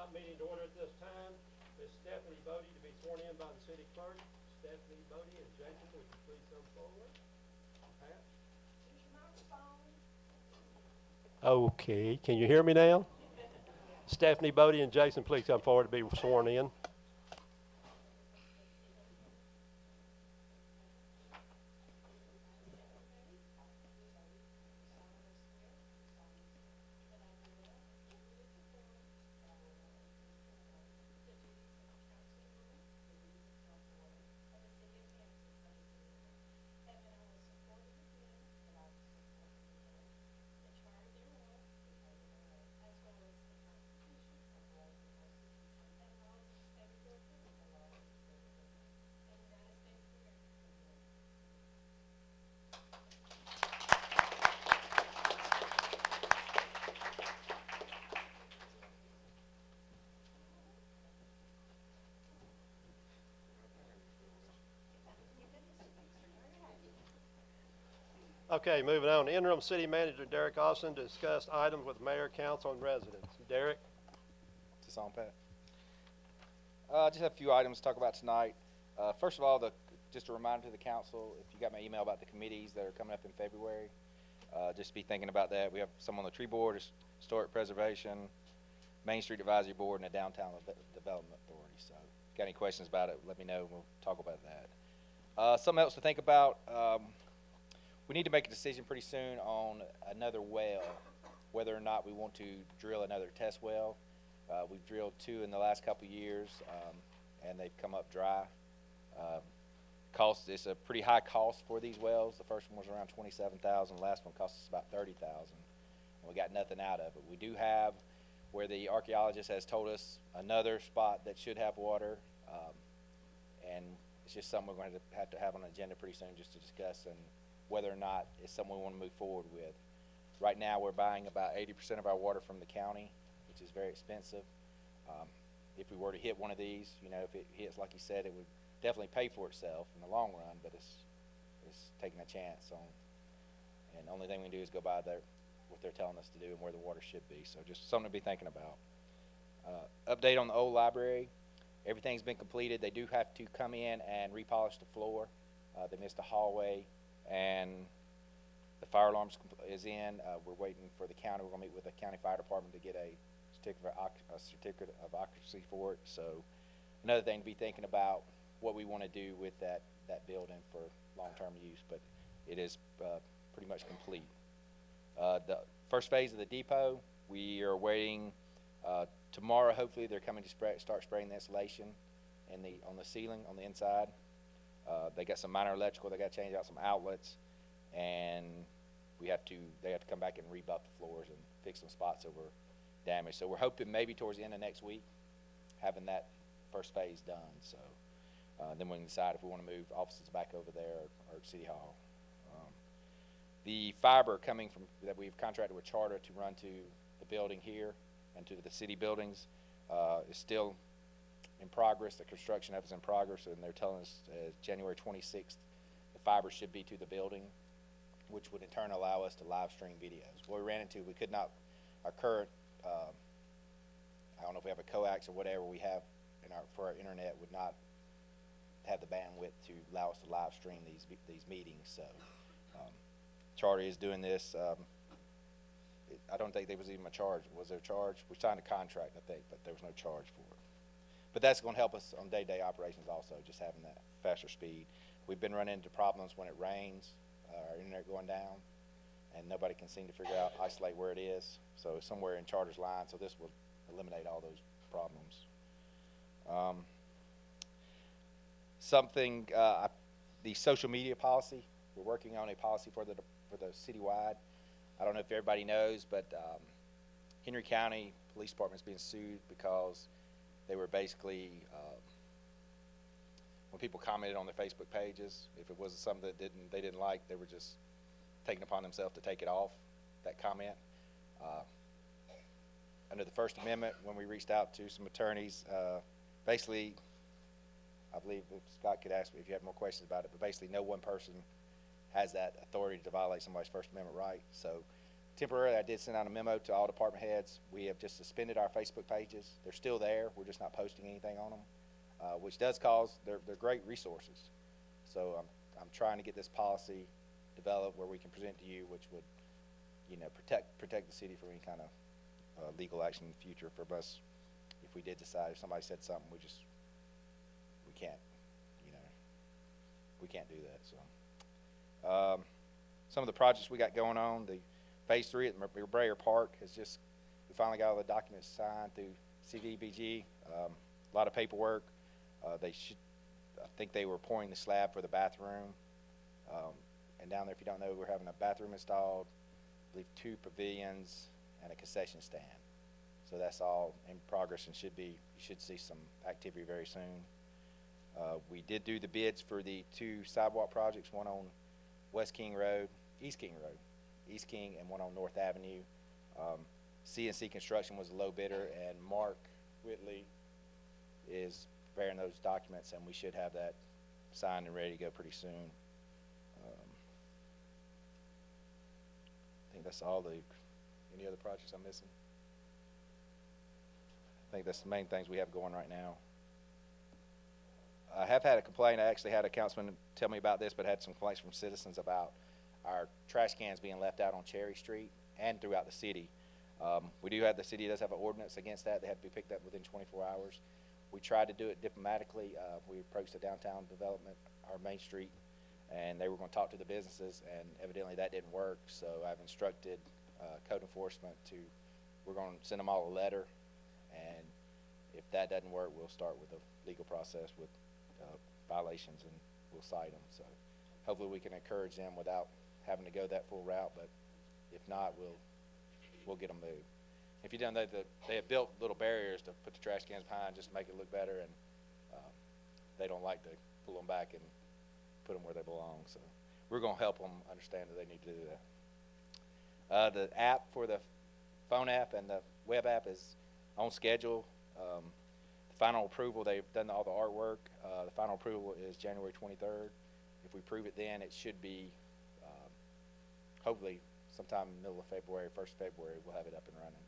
call meeting to order at this time. Ms. Stephanie Bodie to be sworn in by the city clerk. Stephanie Bodie and Jason, would you please come forward? Pat? Okay, can you hear me now? Stephanie Bodie and Jason, please come forward to be sworn in. Okay, moving on. Interim City Manager Derek Austin to discuss items with Mayor, Council, and residents. Derek? Is this on, Pat? Just have a few items to talk about tonight. First of all, just a reminder to the council, if you got my email about the committees that are coming up in February, just be thinking about that. We have some on the tree board, historic preservation, Main Street Advisory Board, and the Downtown Development Authority. So if you got any questions about it, let me know and we'll talk about that. Something else to think about. We need to make a decision pretty soon on another well, whether or not we want to drill another test well. We've drilled 2 in the last couple of years, and they've come up dry. It's a pretty high cost for these wells. The first one was around $27,000. The last one cost us about $30,000, and we got nothing out of it. We do have, where the archaeologist has told us, another spot that should have water, and it's just something we're going to have on the agenda pretty soon just to discuss and whether or not it's something we want to move forward with. Right now we're buying about 80% of our water from the county, which is very expensive. If we were to hit one of these, you know, if it hits like you said, it would definitely pay for itself in the long run, but it's taking a chance on, and the only thing we can do is go by what they're telling us to do and where the water should be. So just something to be thinking about. Update on the old library. Everything's been completed. They do have to come in and repolish the floor. They missed a hallway, and the fire alarm is in. We're waiting for the county. We're going to meet with the county fire department to get a certificate of occupancy for it. So another thing to be thinking about what we want to do with that building for long-term use, but it is pretty much complete. The first phase of the depot, we are waiting tomorrow. Hopefully they're coming to start spraying the insulation on the ceiling on the inside. They got some minor electrical. They got to change out some outlets, and they have to come back and rebuff the floors and fix some spots that were damaged. So we're hoping maybe towards the end of next week having that first phase done. So then we can decide if we want to move offices back over there or at City Hall. The fiber coming from that we've contracted with Charter to run to the building here and to the city buildings is still in progress. The construction of it is in progress, and they're telling us January 26th the fiber should be to the building, which would in turn allow us to live stream videos. What we ran into, we could not, our current, I don't know if we have a coax or whatever we have for our internet would not have the bandwidth to allow us to live stream these meetings. So Charter is doing this. I don't think there was even a charge. Was there a charge? We signed a contract, I think, but there was no charge for it. But that's going to help us on day-to-day operations also, just having that faster speed. We've been running into problems when it rains, our internet going down, and nobody can seem to figure out, isolate where it is. So somewhere in Charter's line, so this will eliminate all those problems. The social media policy, we're working on a policy for the citywide. I don't know if everybody knows, but Henry County Police Department is being sued because they were basically, when people commented on their Facebook pages, if it was something that they didn't like, they were just taking upon themselves to take it off, that comment. Under the First Amendment, when we reached out to some attorneys, basically, I believe if Scott could ask me if you have more questions about it, but basically no one person has that authority to violate somebody's First Amendment right. So temporarily, I did send out a memo to all department heads. We have just suspended our Facebook pages. They're still there. We're just not posting anything on them, which does cause, they're great resources. So I'm trying to get this policy developed where we can present to you, which would, you know, protect the city from any kind of legal action in the future from us. If we did decide, if somebody said something, we can't, you know, we can't do that. So some of the projects we got going on, the phase 3 at Brayer Park we finally got all the documents signed through CDBG. A lot of paperwork. I think they were pouring the slab for the bathroom. And down there, if you don't know, we're having a bathroom installed, I believe 2 pavilions and a concession stand. So that's all in progress and you should see some activity very soon. We did do the bids for the 2 sidewalk projects, one on East King Road, and one on North Avenue. CNC Construction was a low bidder, and Mark Whitley is preparing those documents, and we should have that signed and ready to go pretty soon. I think that's all any other projects I'm missing? I think that's the main things we have going right now. I have had a complaint. I actually had a councilman tell me about this, but had some complaints from citizens about our trash cans being left out on Cherry Street and throughout the city. The city does have an ordinance against that. They have to be picked up within 24 hours. We tried to do it diplomatically. We approached the downtown development, our Main Street, and they were going to talk to the businesses, and evidently that didn't work. So I've instructed code enforcement we're going to send them all a letter, and if that doesn't work, we'll start with a legal process with violations, and we'll cite them. So hopefully we can encourage them without having to go that full route, but if not, we'll get them moved. If you don't know, they have built little barriers to put the trash cans behind just to make it look better, and they don't like to pull them back and put them where they belong. So we're going to help them understand that they need to do that. The app for the phone app and the web app is on schedule. The final approval, they've done all the artwork. The final approval is January 23rd. If we approve it then, it should be hopefully sometime in the middle of February, 1st of February, we'll have it up and running.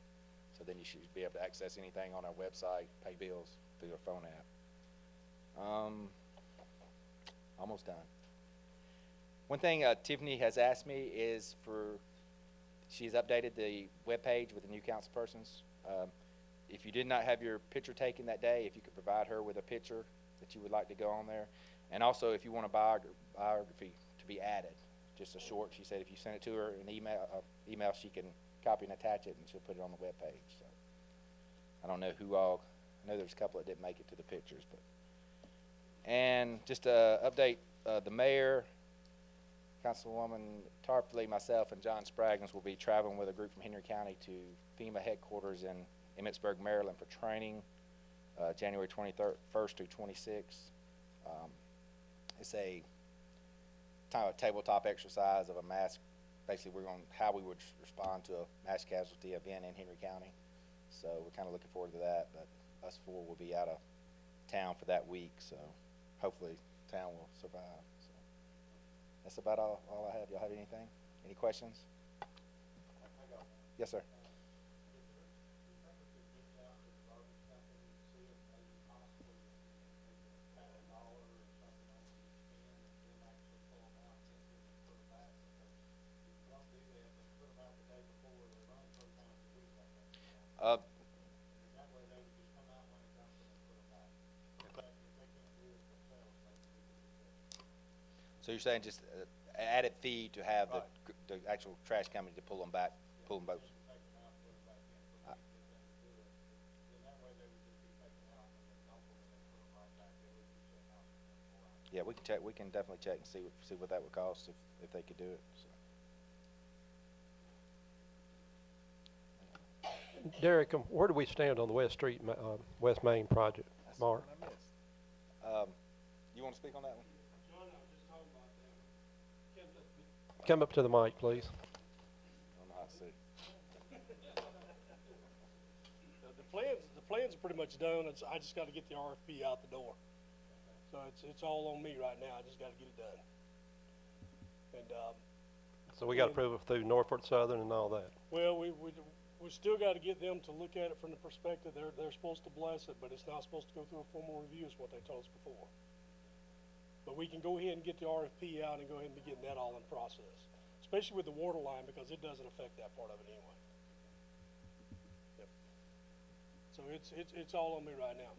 So then you should be able to access anything on our website, pay bills through your phone app. Almost done. One thing Tiffany has asked me is she's updated the webpage with the new council persons. If you did not have your picture taken that day, if you could provide her with a picture that you would like to go on there. And also if you want a biography to be added, just a short, she said if you send it to her in email, she can copy and attach it, and she'll put it on the webpage. So I don't know who all, I know there's a couple that didn't make it to the pictures, but. And just to update, the mayor, Councilwoman Tarpley, myself, and John Spraggins will be traveling with a group from Henry County to FEMA headquarters in Emmitsburg, Maryland for training, January 21st through 26th. It's a kind of a tabletop exercise of a mass. Basically, we're going how we would respond to a mass casualty event in Henry County. So we're kind of looking forward to that. But us 4 will be out of town for that week. So hopefully, town will survive. So that's about all I have. Y'all have anything? Any questions? Yes, sir. So you're saying just added fee to have the actual trash company to pull them back, pull them both? Yeah, we can check. We can definitely check and see what that would cost if they could do it. So. Derek, where do we stand on the West Street, West Main project? That's Mark? what I missed. You want to speak on that one? John, I was just talking about that. Come up to the mic, please. I don't know how to see. The plans are pretty much done. I just got to get the RFP out the door. So it's all on me right now. I just got to get it done. And So we got And- approval through Norfolk Southern and all that. Well, we still gotta get them to look at it from the perspective, they're supposed to bless it, but it's not supposed to go through a formal review is what they told us before. But we can go ahead and get the RFP out and go ahead and be getting that all in process, especially with the water line, because it doesn't affect that part of it anyway. Yep. So it's all on me right now.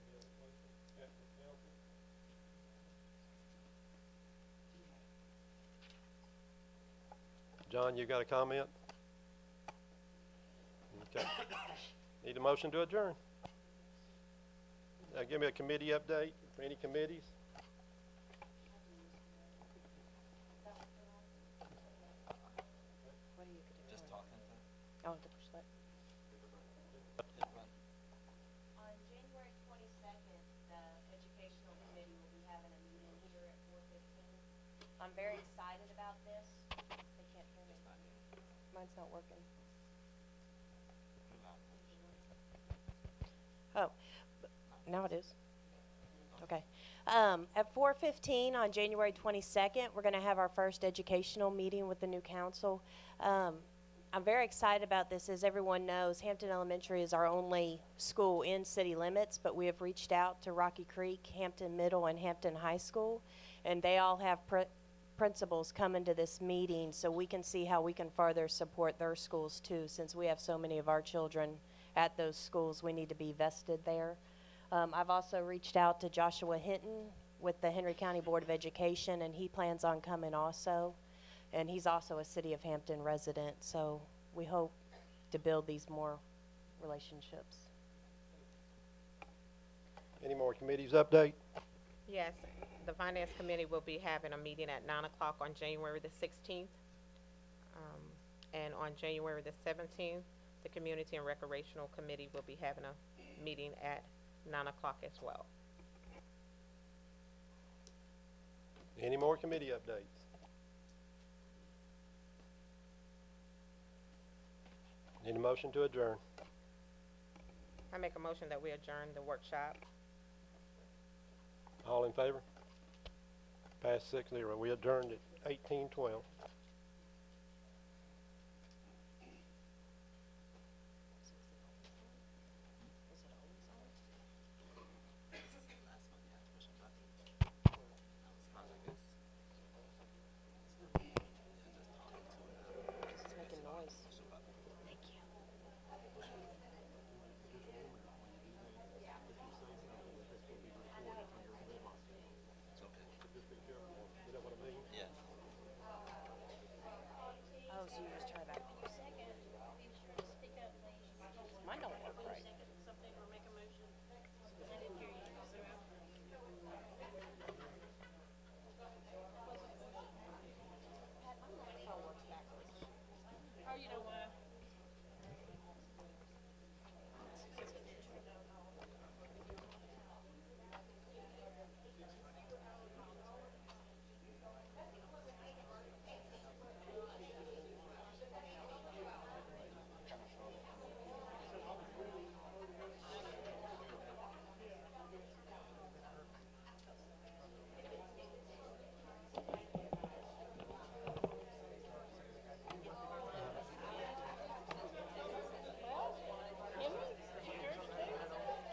Any other questions? Council? John, you got a comment? Okay. Need a motion to adjourn. Now give me a committee update for any committees. What are you gonna do? Just talking to. Oh, the perspective. On January 22nd, the Educational Committee will be having a meeting here at 4:15. I'm very excited about this. They can't hear me. Mine's not working. Oh, now it is. Okay. At 4:15 on January 22nd, we're going to have our first educational meeting with the new council. I'm very excited about this. As everyone knows, Hampton Elementary is our only school in city limits, but we have reached out to Rocky Creek, Hampton Middle, and Hampton High School, and they all have principals coming to this meeting so we can see how we can further support their schools too. Since we have so many of our children at those schools, we need to be vested there. I've also reached out to Joshua Hinton with the Henry County Board of Education, and he plans on coming also. And he's also a City of Hampton resident, so we hope to build these more relationships. Any more committees update? Yes, the Finance Committee will be having a meeting at 9 o'clock on January the 16th. And on January the 17th, the Community and Recreational Committee will be having a meeting at 9 o'clock as well. Any more committee updates? Need a motion to adjourn. I make a motion that we adjourn the workshop. All in favor? Passed 6-0. We adjourned at 18:12. It's making noise. Thank you. Oh, so you just try that. Mine don't work right. Oh, you know what?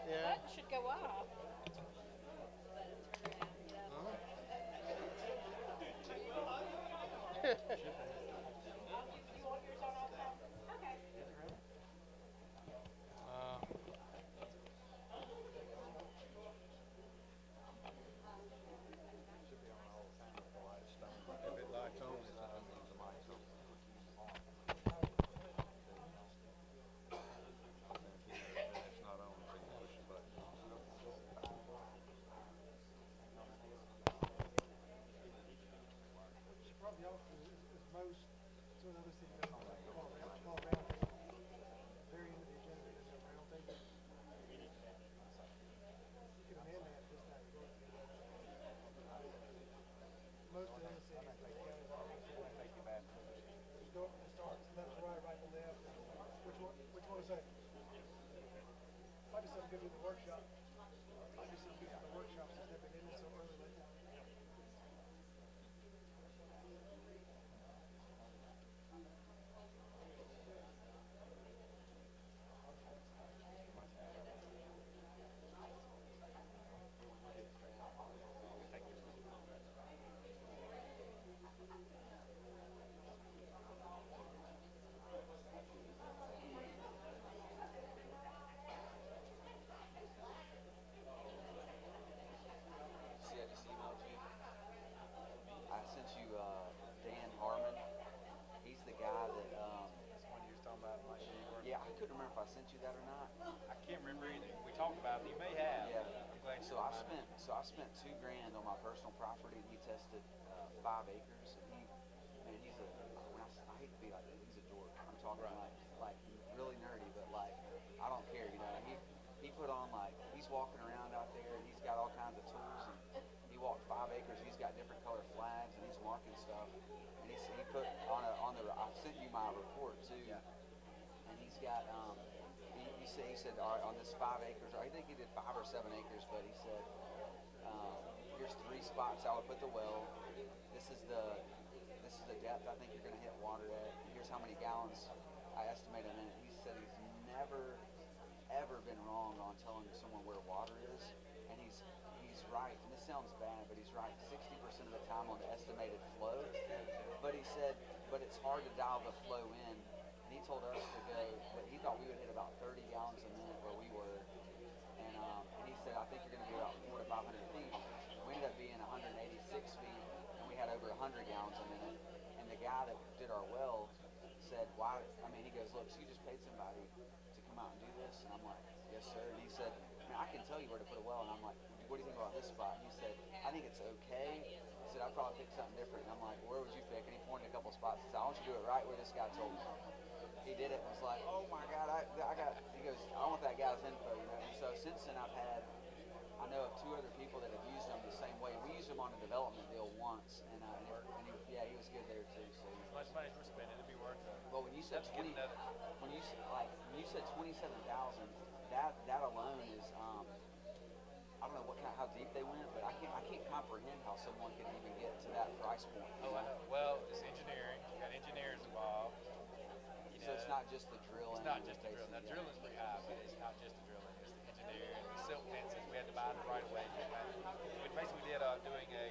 That should go off. talked about it. You may have. Yeah. I'm glad you So I reminded me. spent $2,000 on my personal property, and he tested 5 acres. And he's a when I hate to be like, he's a dork. I'm talking like really nerdy, but like I don't care, you know. He put on like he's walking around out there, and he's got all kinds of tools, and he walked 5 acres. He's got different color flags, and he's marking stuff. And he put on I sent you my report too. Yeah. And he's got he said all right, on this 5 acres, I think he did 5 or 7 acres, but he said here's 3 spots I would put the well. This is the depth I think you're going to hit water at. Here's how many gallons I estimate a minute. He said he's never ever been wrong on telling someone where water is, and he's right. And this sounds bad, but he's right 60% of the time on the estimated flow. But he said, but it's hard to dial the flow in. And he told us to go, but he thought we would hit about 30 gallons a minute where we were. And he said, I think you're going to be about 400 to 500 feet. We ended up being 186 feet, and we had over 100 gallons a minute. And the guy that did our well said, why? I mean, he goes, look, so you just paid somebody to come out and do this? And I'm like, yes, sir. And he said, I can tell you where to put a well. And I'm like, what do you think about this spot? And he said, I think it's okay. He said, I'd probably pick something different. And I'm like, where would you pick? And he pointed a couple spots. He said, I want you to do it right where this guy told me. He did it and was like, oh my God, I got, he goes, I want that guy's info, you know. And so since then I know of 2 other people that have used them the same way. We used them on a development deal once, and he was good there too. So As much money as we're spending, it'd be worth it. well, when you said Let's get another. when you said 27,000, that alone is I don't know how deep they went, but I can't comprehend how someone could even get to that price point. Oh, I know. Well, it's engineering. You got engineers involved. You So know, it's not just the drilling. It's not just the basically, drilling. Now, yeah. drilling's pretty high, but it's not just the drilling. It's the engineering, the silt fences. We had to buy the right of way. We basically did doing a,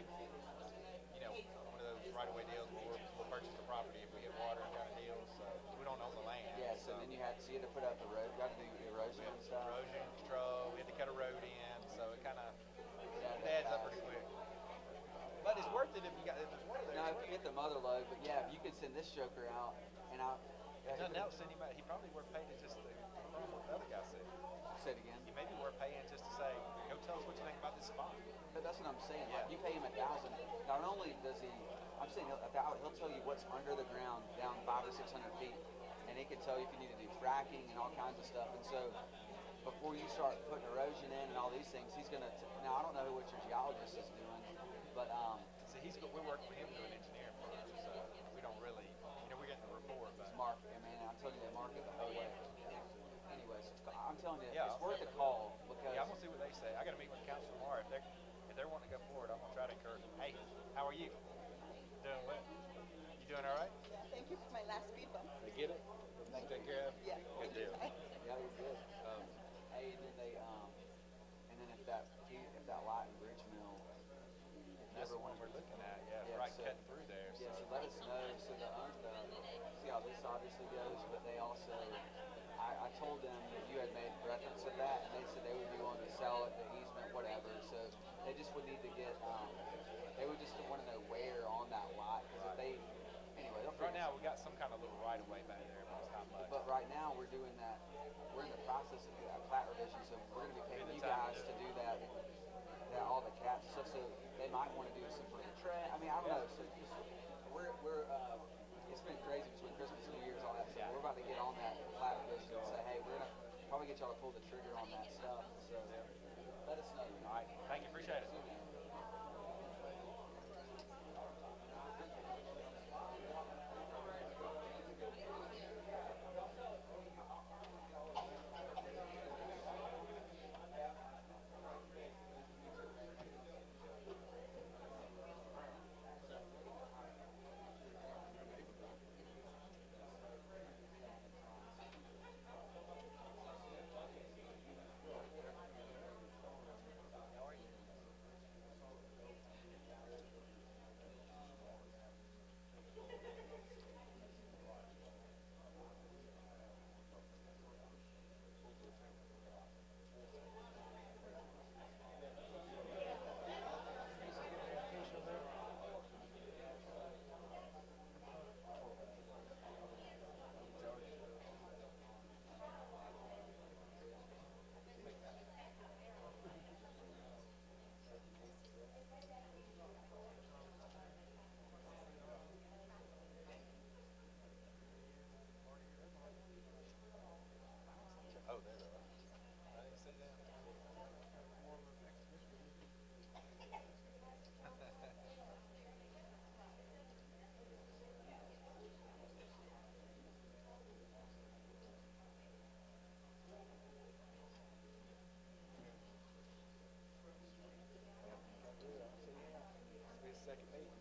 one of those right of way deals where we'll purchase the property if we get water kind of deal. So we don't own the land. Yes, and then you had to put up the road. You got to do erosion and stuff. Erosion control. We had to cut a road in, so it kind of Yeah, adds up pretty quick. But it's worth it if there's water there. Now, if you get the mother load, but yeah, if you could send this joker out, and Nothing else, anybody. He probably worth paying just to confirm what the other guy said. say it again. He may be worth paying just to say, go tell us what you think about this spot. But that's what I'm saying. Yeah. Like, you pay him 1,000. Not only does he, I'm saying he'll tell you what's under the ground down 500 to 600 feet, and he can tell you if you need to do fracking and all kinds of stuff. And so, before you start putting erosion in and all these things, he's gonna. Now I don't know what your geologist is doing, but See, we're working with him through an engineer firm, so we don't really, we're getting the report, but Mark, I mean, I'm telling you, they mark it the whole way. Anyways, I'm telling you, Yeah, it's worth a call because. yeah, I'm gonna see what they say. I got to meet with the council tomorrow. If they're wanting to go forward, I'm gonna try to encourage them. Hey, how are you? Doing well. You doing all right? Thank you for my last speed bump. You get it? Take care of it? Yeah. Good deal. Yeah, you're good. Hey, and then if that light and bridge mill, if you That's ever the one want we're looking at. Yeah, Yeah, right so- cutting through there. yeah, So so let us know. So see how this obviously goes, but they also, I told them that you had made reference to that, and they said they would be willing to sell it, the easement, whatever. So they just would need to get, they would just want to know where on that lot, because if they, anyway, they'll right figure now we got some kind of little right of way back there, but it's not much. But right now, we're doing that, we're in the process of that plat revision, so we're gonna be paying Be you the time guys to to do that, all the cats and stuff, so they might wanna do some sort of I mean, I don't know, so just, it's been crazy between Christmas and New Year's, all that stuff. Yeah. We're about to get on that plat revision and say, hey, we're gonna probably get y'all to pull the trigger on that stuff, so let us know. All right, thank you, appreciate it. second meeting.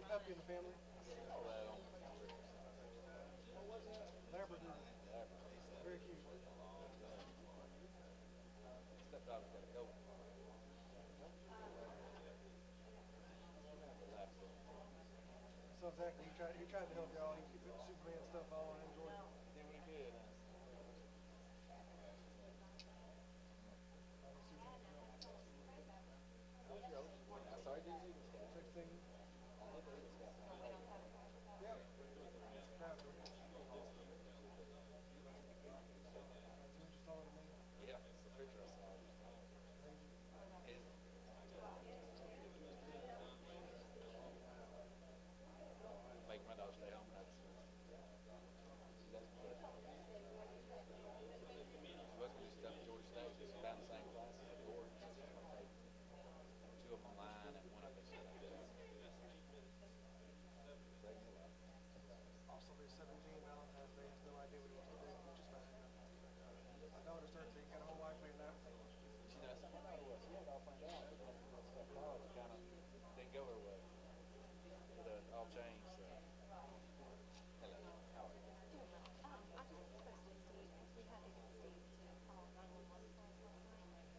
Puppy in the family. Labrador. Very cute. Stepdaughter's got a goat. So exactly, he tried to help y'all. He put Superman stuff on and enjoyed it. Did what he could. I saw he did Eagle Scout. 16. I did the Eagle Scout. Yep. Proud of him. Just all to me. Yeah, it's the picture I saw. His, make my dog stay home. That's she doesn't care. She was gonna do stuff at Georgia State. She's about the same class as Gordon. So she's gonna take two of them online and one of them. Also, there's 17 Valentine's Day. Has no idea what he wants to do, which is fine. My daughter's 13. Got a whole life figured out. She knows. She had it all planned out. But then stuff college kind of didn't go her way. It all changed. So. Hello. How are you? I just spoke to Steve, because we had to get Steve to call 911 for us last night.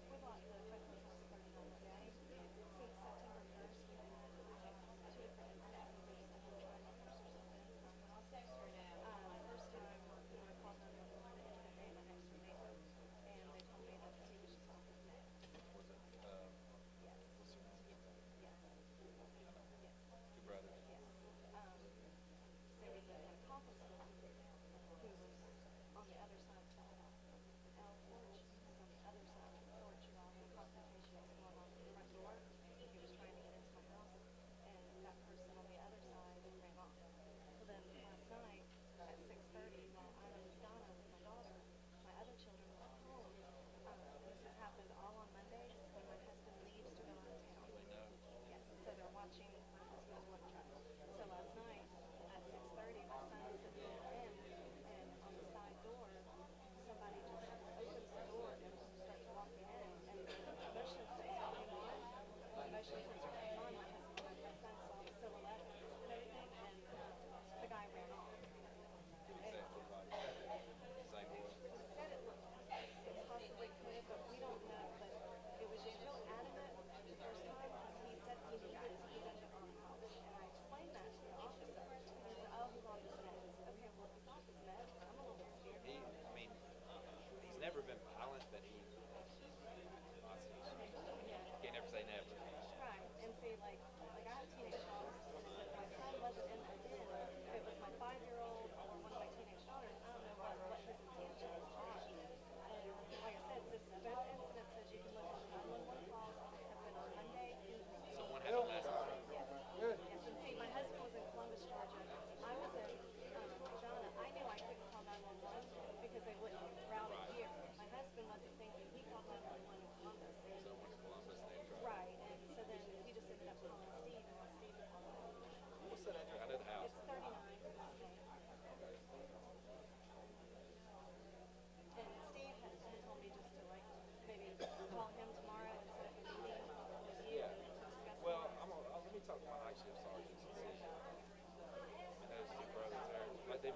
We bought the equipment was coming on the day, and since September 1st, we had two different incidents, maybe 7 drug use or something.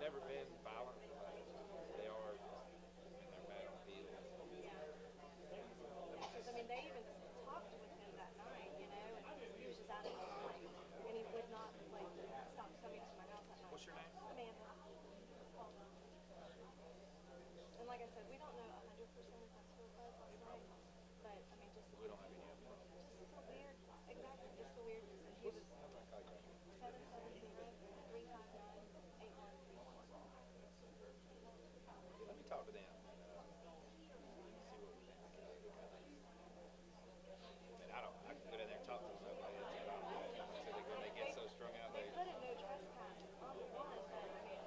never been violent, but they are, they're bad on field. Because, I mean, they even talked with him that night, you know, and he was just out of his mind. And he would not, like, stop coming to my house at night. What's your name? Amanda. And like I said, we don't know 100% if that's who it was last night, but, I mean, just. We don't have any evidence. Just so weird. Exactly, just so weird. And he was 770-359-8131. Let me talk to them and see what we think. I can go down there and talk to them. Nobody else. When they get so strung out, They put a no trespass on the one, but, I mean.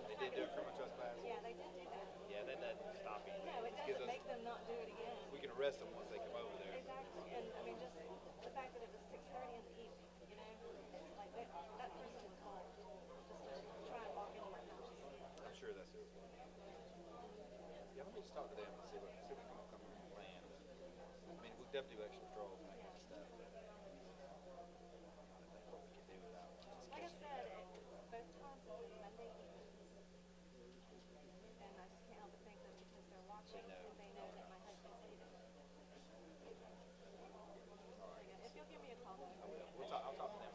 they did do a criminal trespass. Yeah, they did do that. Yeah, that doesn't stop anything. No, it Just gives doesn't us- make them not do it again. We can arrest them once they come over there. Exactly, and I mean, just the fact that it was 6:30 in the evening, you know, like that person was called just to try and walk into my house. I'm sure that's it. Yeah, let me just talk to them and see what we can come up with a plan. I mean, we definitely do extra patrols and that kind of stuff. But I think what we can do without just Like I catching said, them. both times it was Monday evenings. And I just can't help but think that because they're watching, that they know that my husband's leaving. If you'll give me a call, then. I'll talk to them.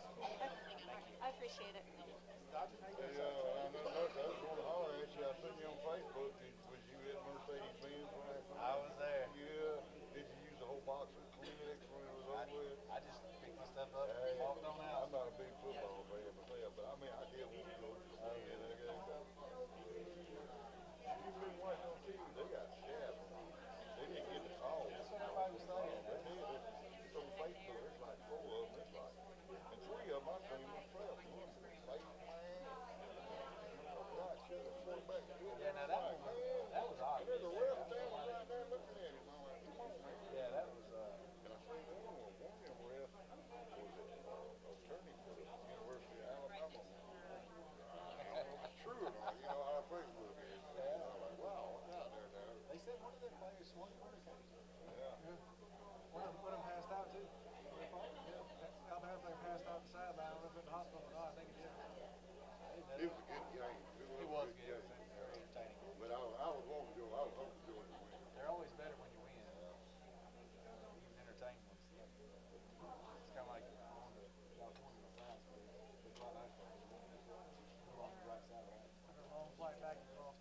I appreciate it. Hey, I know, I was going to holler at you. I seen you on Facebook. Was you at Mercedes-Benz last night? I was there. Yeah. Did you use the whole box of Kleenex when it was over with? I just picked my stuff up Hey, and walked on out. I'm not a big football fan myself, but I mean, I get what you go to the game. You've been watching on TV. They got shafts. They didn't get the call. That's what everybody was saying. They did. It's on Facebook. There's like 4 of them. It's like, and 3 of them I couldn't even spell. One was face man. God, shut the quarterback. Yeah, now that was odd. And there's a ref standing right there looking at him. I'm like, come on, man. Yeah, that was, And I seen one of them ref was attorney for the University of Alabama. I don't know if it's true or not. You know how Facebook is. Yeah. I'm like, wow, what's out there now? they said one of their players swung the corner case. Yeah. One of them passed out too. Yeah, Alabama player passed out the sideline. I don't know if it was in the hospital or not. I think it did. It was a good game. He was a good. game. Very entertaining. But I was wanting to go. I was hoping to go in the win. They're always better when you win. You can entertain them. It's kind of like on the California side, but it's a lot nicer when you win. We're on the right side of that. After a long flight back and lost.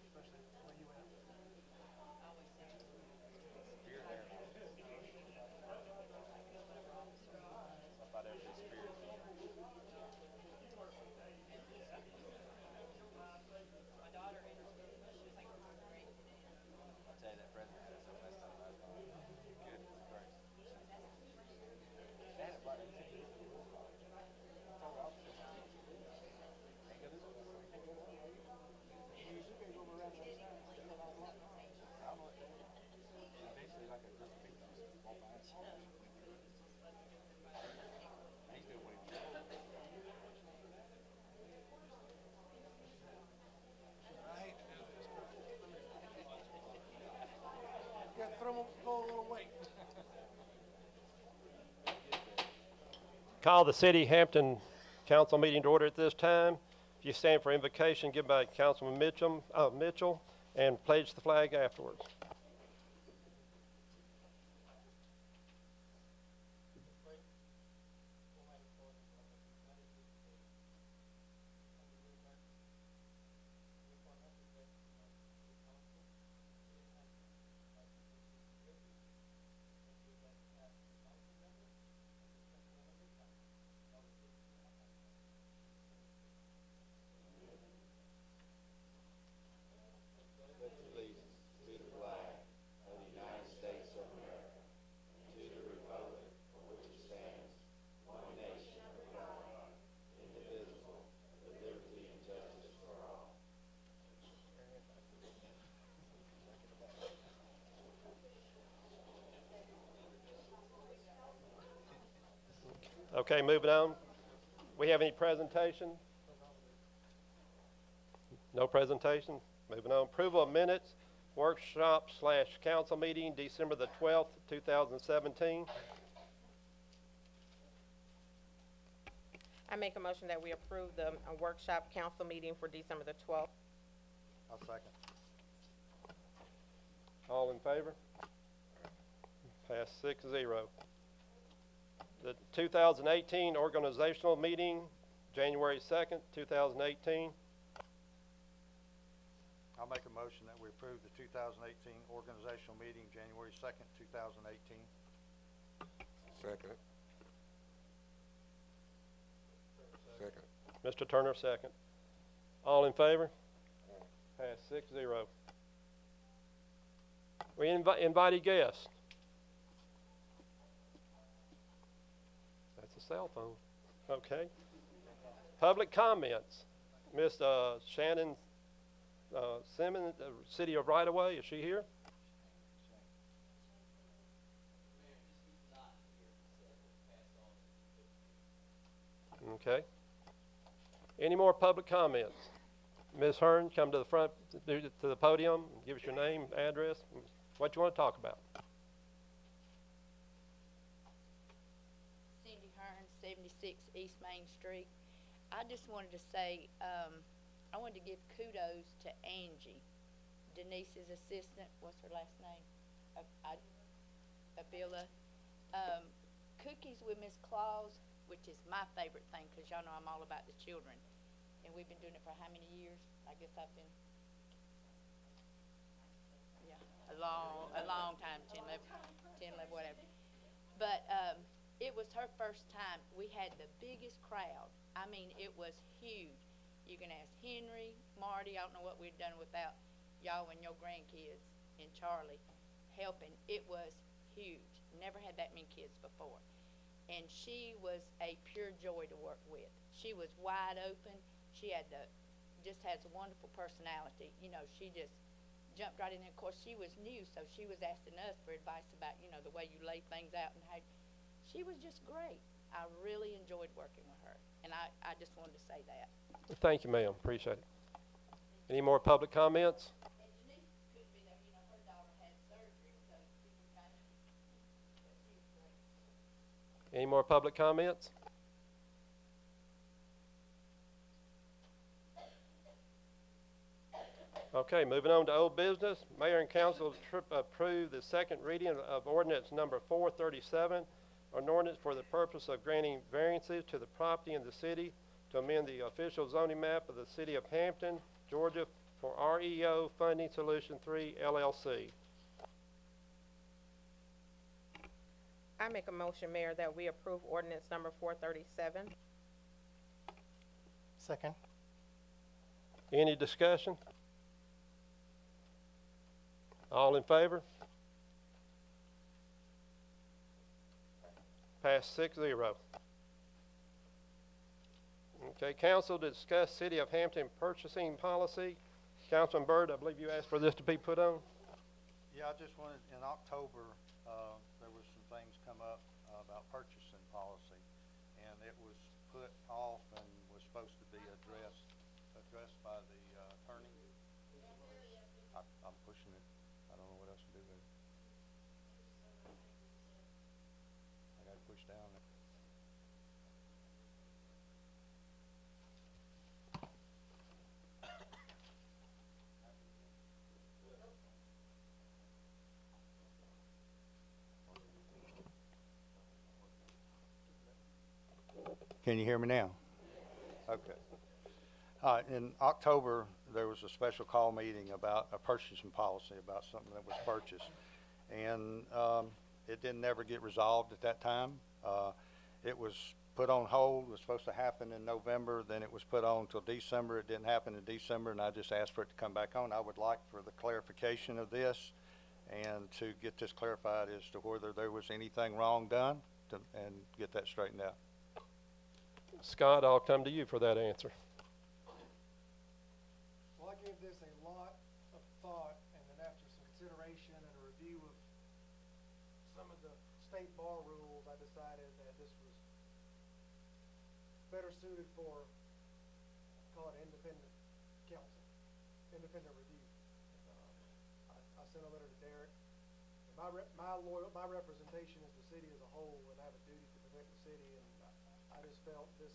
Especially where you went. Spirit there. I thought every spirit. I'll tell you that president had so messed up last night. Goodness gracious. They had it right. Basically like a group of people just walk by. He's doing what he's doing. I hate to do this, but you got to throw them, go a little weight. Call the City Hampton Council meeting to order at this time. If you stand for invocation given by Councilman Mitchell, and pledge the flag afterwards. Okay, moving on. We have any presentation? No presentation? Moving on. Approval of minutes, workshop/council meeting, December the 12th, 2017. I make a motion that we approve the workshop council meeting for December the 12th. I'll second. All in favor? Pass 6-0. The 2018 organizational meeting, January 2nd, 2018. I'll make a motion that we approve the 2018 organizational meeting, January 2nd, 2018. Second. Second. Mr. Turner, second. All in favor? Pass 6-0. We invited guests. That's a cell phone. Okay. Public comments. Miss Shannon Simmons, City of Right Away, is she here? Okay. Any more public comments? Ms. Hearn, come to the front, to the podium, give us your name, address, what you want to talk about. Cindy Hearn, 76 East Main Street. I just wanted to say, I wanted to give kudos to Angie, Denise's assistant. What's her last name? Abila. Cookies with Miss Claus, which is my favorite thing, because y'all know I'm all about the children. And we've been doing it for how many years? I guess I've been, a long time, 10, 11, whatever. But it was her first time. We had the biggest crowd. I mean, it was huge. You can ask Henry, Marty, I don't know what we'd done without y'all and your grandkids and Charlie helping. It was huge. Never had that many kids before. And she was a pure joy to work with. She was wide open. She had just has a wonderful personality. You know, she just jumped right in there. Of course, she was new, so she was asking us for advice about, you know, the way you lay things out and how. She was just great. I really enjoyed working with her, and I just wanted to say that. Thank you, ma'am. Appreciate it. Any more public comments? And Denise couldn't be there. You know, her daughter had surgery, so she was kind of, but she was great. Any more public comments? Okay, moving on to old business. Mayor and council approve the second reading of ordinance number 437, an ordinance for the purpose of granting variances to the property in the city to amend the official zoning map of the city of Hampton, Georgia for REO Funding Solution 3 LLC. I make a motion, Mayor, that we approve ordinance number 437. Second. Any discussion? All in favor? Pass 6-0. Okay, council to discuss City of Hampton purchasing policy. Councilman Byrd, I believe you asked for this to be put on. Yeah, I just wanted, in October, there was some things come up about purchasing policy, and it was put off and was supposed to be addressed by the attorney. I'm pushing it. I don't know what else to do with it. I got to push down. Can you hear me now? Okay. In October, there was a special call meeting about a purchasing policy, about something that was purchased. And it didn't ever get resolved at that time. It was put on hold. It was supposed to happen in November. Then it was put on until December. It didn't happen in December, and I just asked for it to come back on. I would like for the clarification of this and to get this clarified as to whether there was anything wrong done and get that straightened out. Scott, I'll come to you for that answer. Well, I gave this a lot of thought, and then after some consideration and a review of some of the state bar rules, I decided that this was better suited for, call it independent counsel, independent review. I sent a letter to Derek. My representation is the city as a whole, and I have a duty to protect the city, and I just felt this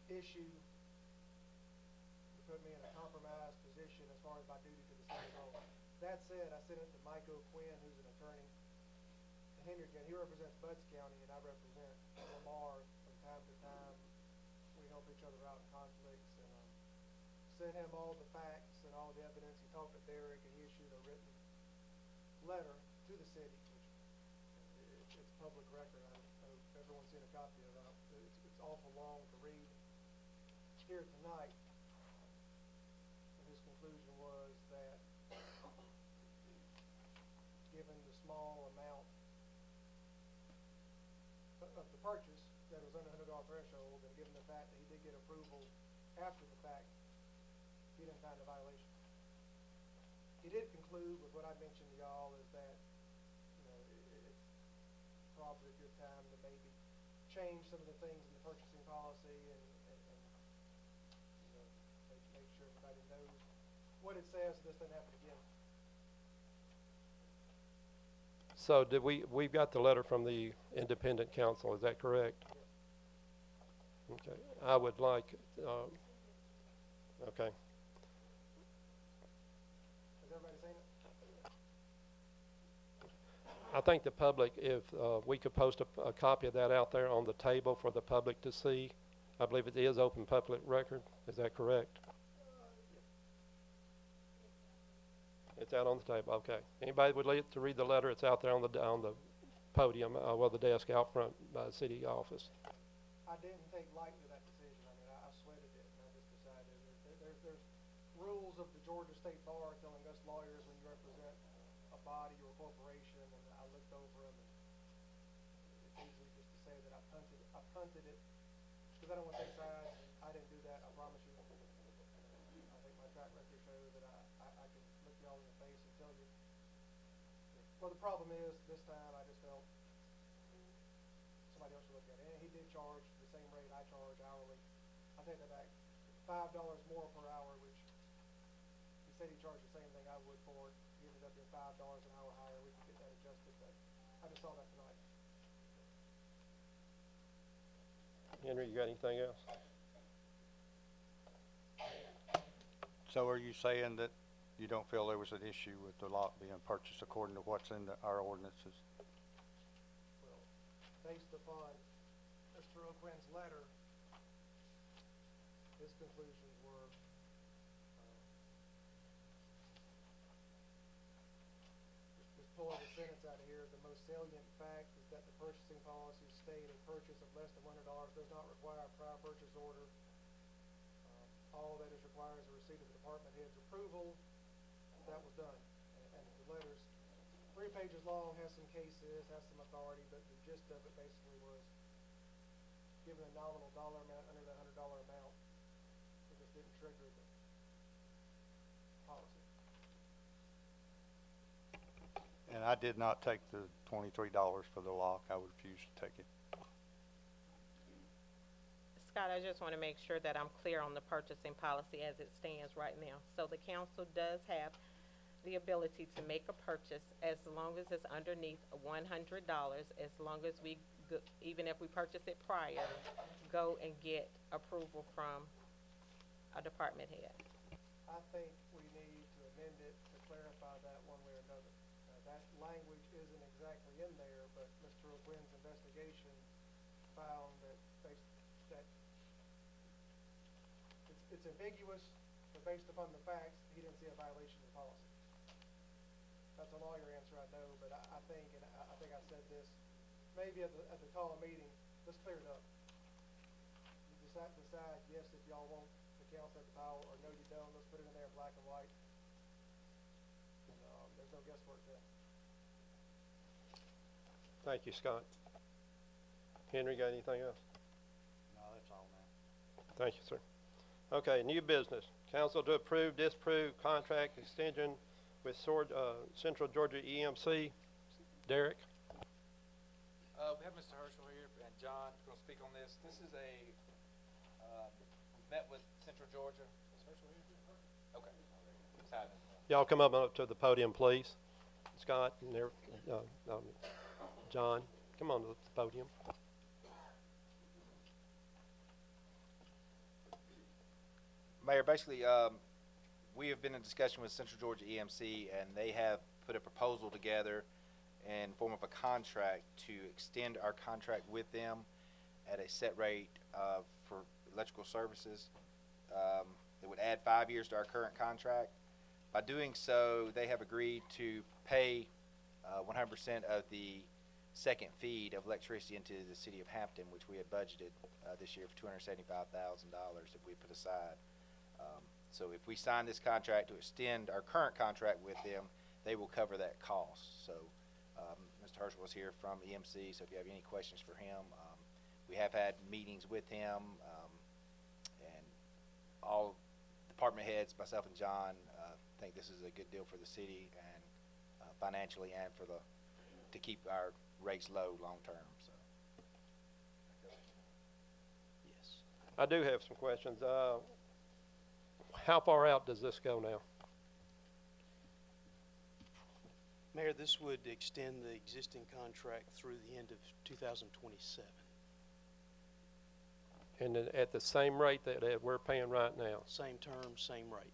issue would put me in a compromised position as far as my duty to the city hall. That said, I sent it to Mike O'Quinn, who's an attorney in Henry County. He represents Butts County, and I represent Lamar. From time to time, we help each other out in conflicts, and sent him all the facts and all the evidence. He talked to Derek, and he issued a written letter to the city, which it's public record. I don't know if everyone's seen a copy of it. It's awful long to read here tonight. His conclusion was that given the small amount of the purchase that was under $100 threshold, and given the fact that he did get approval after the fact, he didn't find a violation. He did conclude with what I mentioned to y'all, is that, you know, it's probably a good time to maybe change some of the things in the purchasing policy and you know, make sure everybody knows what it says, so this doesn't happen again. So we've got the letter from the independent counsel, is that correct? Yes. Okay, I would like, okay. Has everybody seen it? I think the public, if we could post a copy of that out there on the table for the public to see. I believe it is open public record, is that correct? It's out on the table, okay. Anybody would like to read the letter? It's out there on the podium, well, the desk out front by the city office. I didn't take lightly that decision. I mean, I sweated it, and I just decided there's rules of the Georgia State Bar telling us lawyers when you represent a body or a corporation, and I looked over them, and it's easy just to say that I punted it, because I don't want to take sides. I didn't do that, I promise you. I think my track record shows that I can look y'all in the face and tell you. Well, the problem is, this time I just felt somebody else should look at it. And he did charge the same rate I charge hourly. I take that back, $5 more per hour, which he said he charged the same thing I would for it. He ended up being $5 an hour higher. We can get that adjusted, but I just saw that tonight. Henry, you got anything else? So are you saying that you don't feel there was an issue with the lot being purchased according to what's in our ordinances? Well, based upon Mr. O'Quinn's letter, his conclusions were, just pulling a sentence out of here, the most salient fact is that the purchasing policy state a purchase of less than $100 does not require a prior purchase order. All that is required is a receipt of the department head's approval. That was done. And the letter's 3 pages long, has some cases, has some authority, but the gist of it basically was, given a nominal dollar amount under the $100 amount, it just didn't trigger the policy. And I did not take the $23 for the lock. I refused to take it. Scott, I just want to make sure that I'm clear on the purchasing policy as it stands right now. So the council does have the ability to make a purchase as long as it's underneath $100, as long as we, even if we purchase it prior, go and get approval from a department head. I think we need to amend it to clarify that one way or another. That language isn't exactly in there, but Mr. O'Quinn's investigation found that it's ambiguous, but based upon the facts, he didn't see a violation of the policy. That's a lawyer answer, I know, but I think, and I think I said this, maybe at the call meeting, let's clear it up. You decide, yes, if y'all want the council at the power, or no, you don't. Let's put it in there in black and white. And, there's no guesswork there. Thank you, Scott. Henry, got anything else? No, that's all now. Thank you, sir. Okay, new business. Council to approve, disapprove contract extension with Central Georgia EMC. Derek? We have Mr. Herschel here and John going to speak on this. This is we've met with Central Georgia. Is Herschel here? Okay. Y'all come up to the podium, please. Scott and John, come on to the podium. Mayor, basically, we have been in discussion with Central Georgia EMC, and they have put a proposal together in form of a contract to extend our contract with them at a set rate for electrical services. It would add 5 years to our current contract. By doing so, they have agreed to pay 100% of the second feed of electricity into the city of Hampton, which we had budgeted this year for $275,000 that we put aside. So if we sign this contract to extend our current contract with them, they will cover that cost. So Mr. Herschel was here from EMC, so if you have any questions for him, we have had meetings with him, and all department heads, myself and John, think this is a good deal for the city and financially, and for to keep our rates low long term. So. Yes. I do have some questions. How far out does this go now? Mayor, this would extend the existing contract through the end of 2027. And then at the same rate that we're paying right now? Same term, same rate.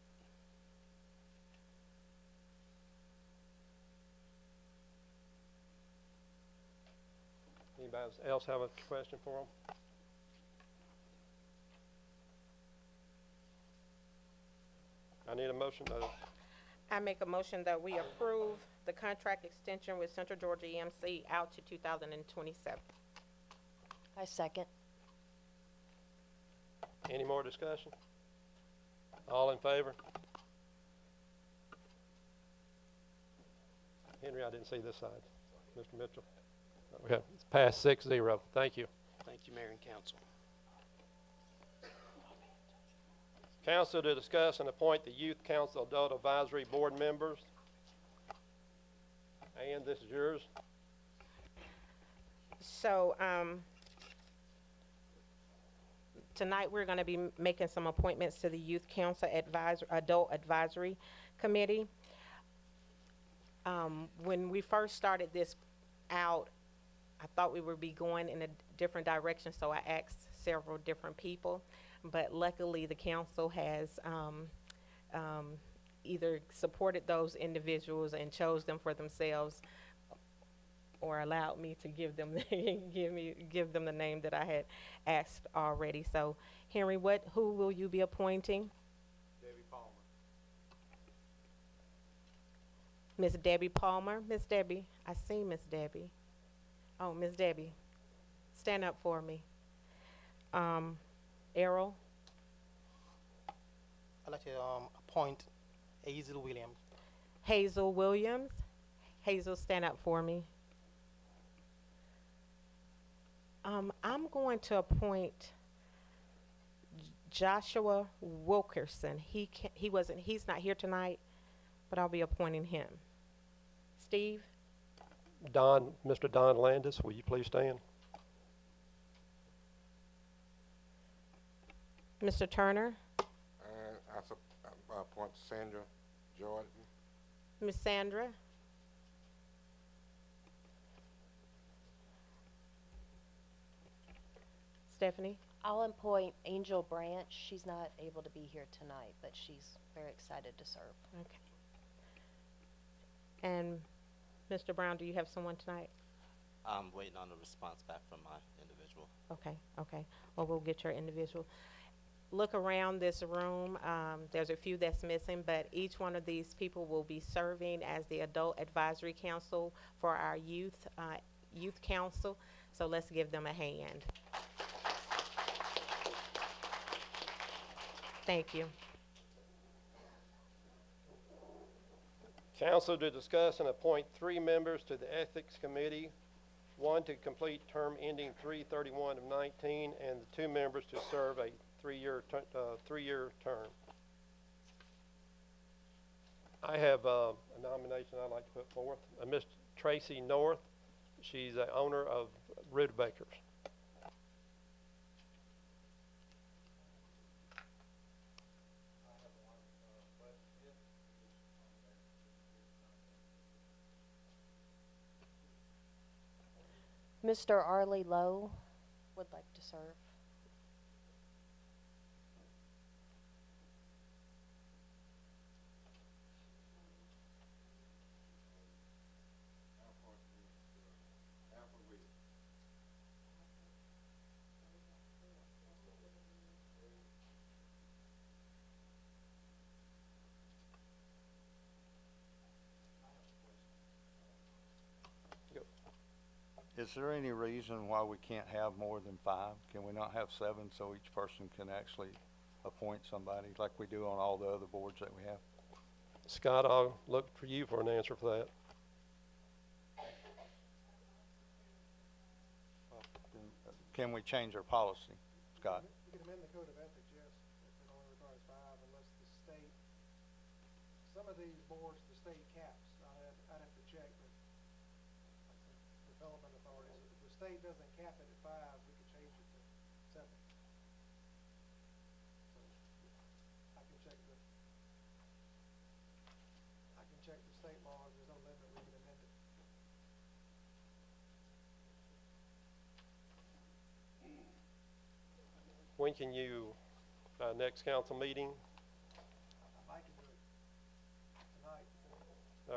Anybody else have a question for him? I need a motion. I make a motion that we approve the contract extension with Central Georgia EMC out to 2027. I second. Any more discussion? All in favor? Henry, I didn't see this side. Mr. Mitchell? Okay, it's passed 6-0. Thank you. Thank you, Mayor and Council. Council to discuss and appoint the Youth Council Adult Advisory Board members. And this is yours. So, tonight we're going to be making some appointments to the Youth Council Adult Advisory Committee. When we first started this out, I thought we would be going in a different direction, so I asked several different people. But luckily, the council has either supported those individuals and chose them for themselves, or allowed me to give them give them the name that I had asked already. So, Henry, who will you be appointing? Debbie Palmer. Miss Debbie Palmer. Miss Debbie, I see Miss Debbie. Oh, Miss Debbie, stand up for me. Errol. I'd like to appoint Hazel Williams. Hazel Williams. Hazel, stand up for me. I'm going to appoint Joshua Wilkerson. He's not here tonight, but I'll be appointing him. Steve? Mr. Don Landis, will you please stand? Mr. Turner? I appoint Sandra Jordan. Miss Sandra? Stephanie? I'll appoint Angel Branch. She's not able to be here tonight, but she's very excited to serve. Okay. And Mr. Brown, do you have someone tonight? I'm waiting on a response back from my individual. Okay, okay. Well, we'll get your individual. Look around this room. There's a few that's missing, but each one of these people will be serving as the Adult Advisory Council for our youth council. So let's give them a hand. Thank you. Council to discuss and appoint 3 members to the Ethics Committee, 1 to complete term ending 3/31 of 19, and the 2 members to serve a 3-year term. I have a nomination I'd like to put forth. Ms. Tracy North. She's the owner of Rudebakers. Mr. Arlie Lowe would like to serve. Is there any reason why we can't have more than 5? Can we not have 7 so each person can actually appoint somebody like we do on all the other boards that we have? Scott, I'll look for you for an answer for that. Can we change our policy, Scott? You can amend the code of ethics, yes, if it only requires 5 unless the state, some of these boards, the state caps. I'd have to check, but like the development authorities, if the state doesn't cap it at 5, we could change it to 7. So I can check the state laws. There's no limit. We can amend it. When can you, next council meeting? I can do it tonight.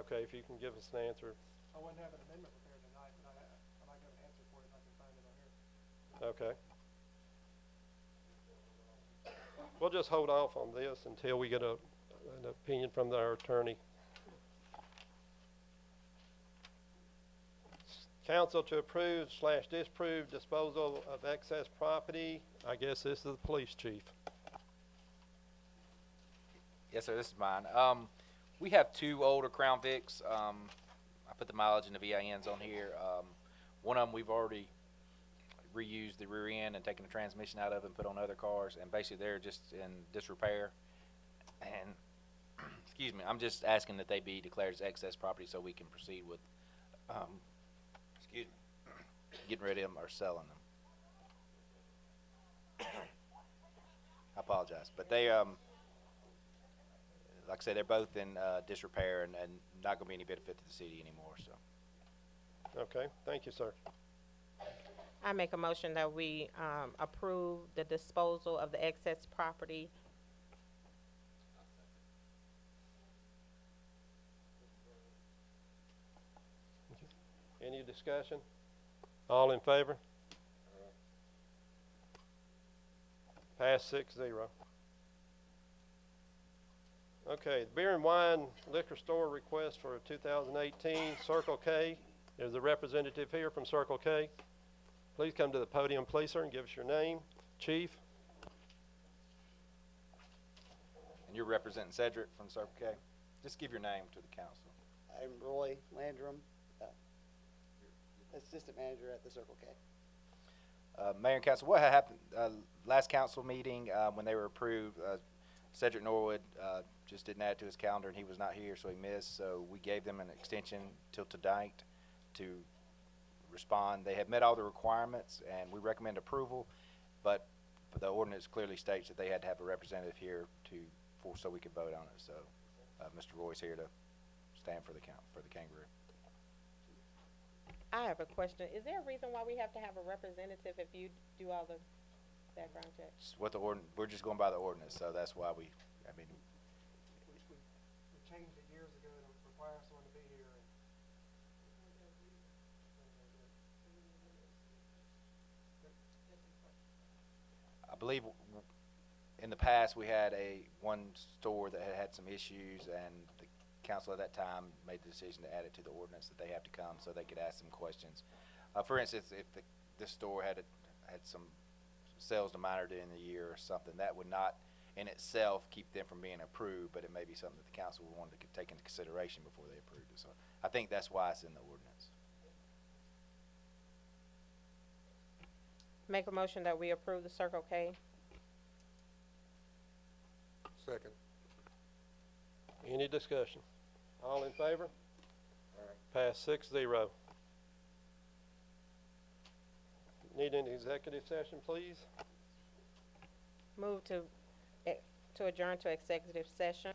Okay, if you can give us an answer. I wouldn't have an amendment prepared tonight, but I might have an answer for it if I can find it on here. Okay. We'll just hold off on this until we get an opinion from our attorney. Council to approve / disapprove disposal of excess property. I guess this is the police chief. Yes, sir, this is mine. We have 2 older Crown Vics. I put the mileage and the VINs on here. One of them we've already reused the rear end and taken the transmission out of and put on other cars, and basically they're just in disrepair. And excuse me, I'm just asking that they be declared as excess property so we can proceed with excuse me, getting rid of them or selling them. I apologize, but they like I said, they're both in disrepair and not going to be any benefit to the city anymore. So. Okay, thank you, sir. I make a motion that we approve the disposal of the excess property. Any discussion? All in favor? Pass 6-0. Okay, the beer and wine liquor store request for 2018, Circle K. There's a representative here from Circle K. Please come to the podium, please, sir, and give us your name. Chief. And you're representing Cedric from Circle K. Just give your name to the council. I'm Roy Landrum, assistant manager at the Circle K. Mayor and council, what had happened last council meeting when they were approved, Cedric Norwood just didn't add to his calendar and he was not here, so he missed. So we gave them an extension till tonight to respond. They have met all the requirements and we recommend approval, but the ordinance clearly states that they had to have a representative here so we could vote on it. So Mr. Roy's here to stand for the Kangaroo. I have a question. Is there a reason why we have to have a representative if you do all the background checks? It's what we're just going by the ordinance, so that's why we changed it years ago to require someone to be here. I believe in the past we had one store that had some issues, and the council at that time made the decision to add it to the ordinance that they have to come so they could ask some questions. For instance, if this store had some sales to minor during the year or something, that would not in itself keep them from being approved, but it may be something that the council would want to take into consideration before they approved it. So I think that's why it's in the ordinance. Make a motion that we approve the Circle K. Second. Any discussion? All in favor? Pass 6-0. Need an executive session, please? Move to adjourn to executive session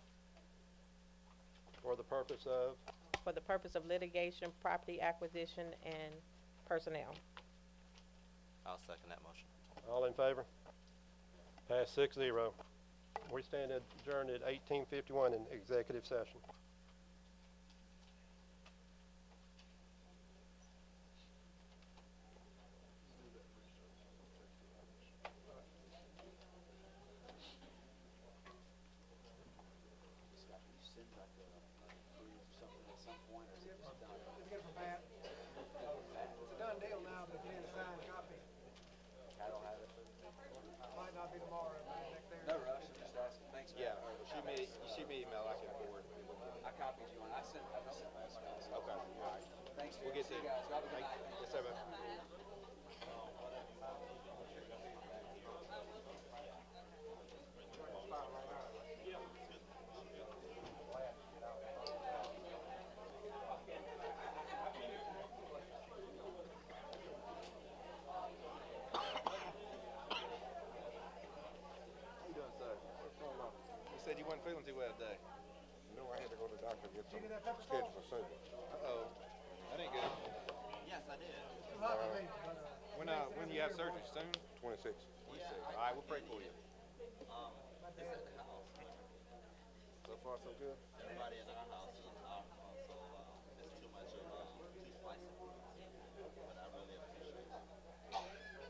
For the purpose of? for the purpose of litigation, property acquisition, and personnel. I'll second that motion. All in favor? Pass 6-0. We stand adjourned at 18:51 in executive session. It's a done deal now. signed copy. I don't have it. Might not be tomorrow, but next day. No rush, I'm just asking. Thanks, man. Yeah, shoot me, you shoot me email, I can forward. I copied you on, I sent last guy. so- Okay, all right. Thanks, We'll Jerry. get See you there. guys. Y'all have a good Thank- night. Yes, sir, man. How you doing, sir? You said you weren't feeling too well today. No, I had to go to the doctor and get some Give me that pepper schedule salt. for surgery. Uh-oh. That ain't good. Yes, I did. When you have surgery, soon? 26. 26. All right, we'll pray for you. It's at the house. So far, so good? Everybody in our house is also, it's too much of, too spicy for us. But I really appreciate it.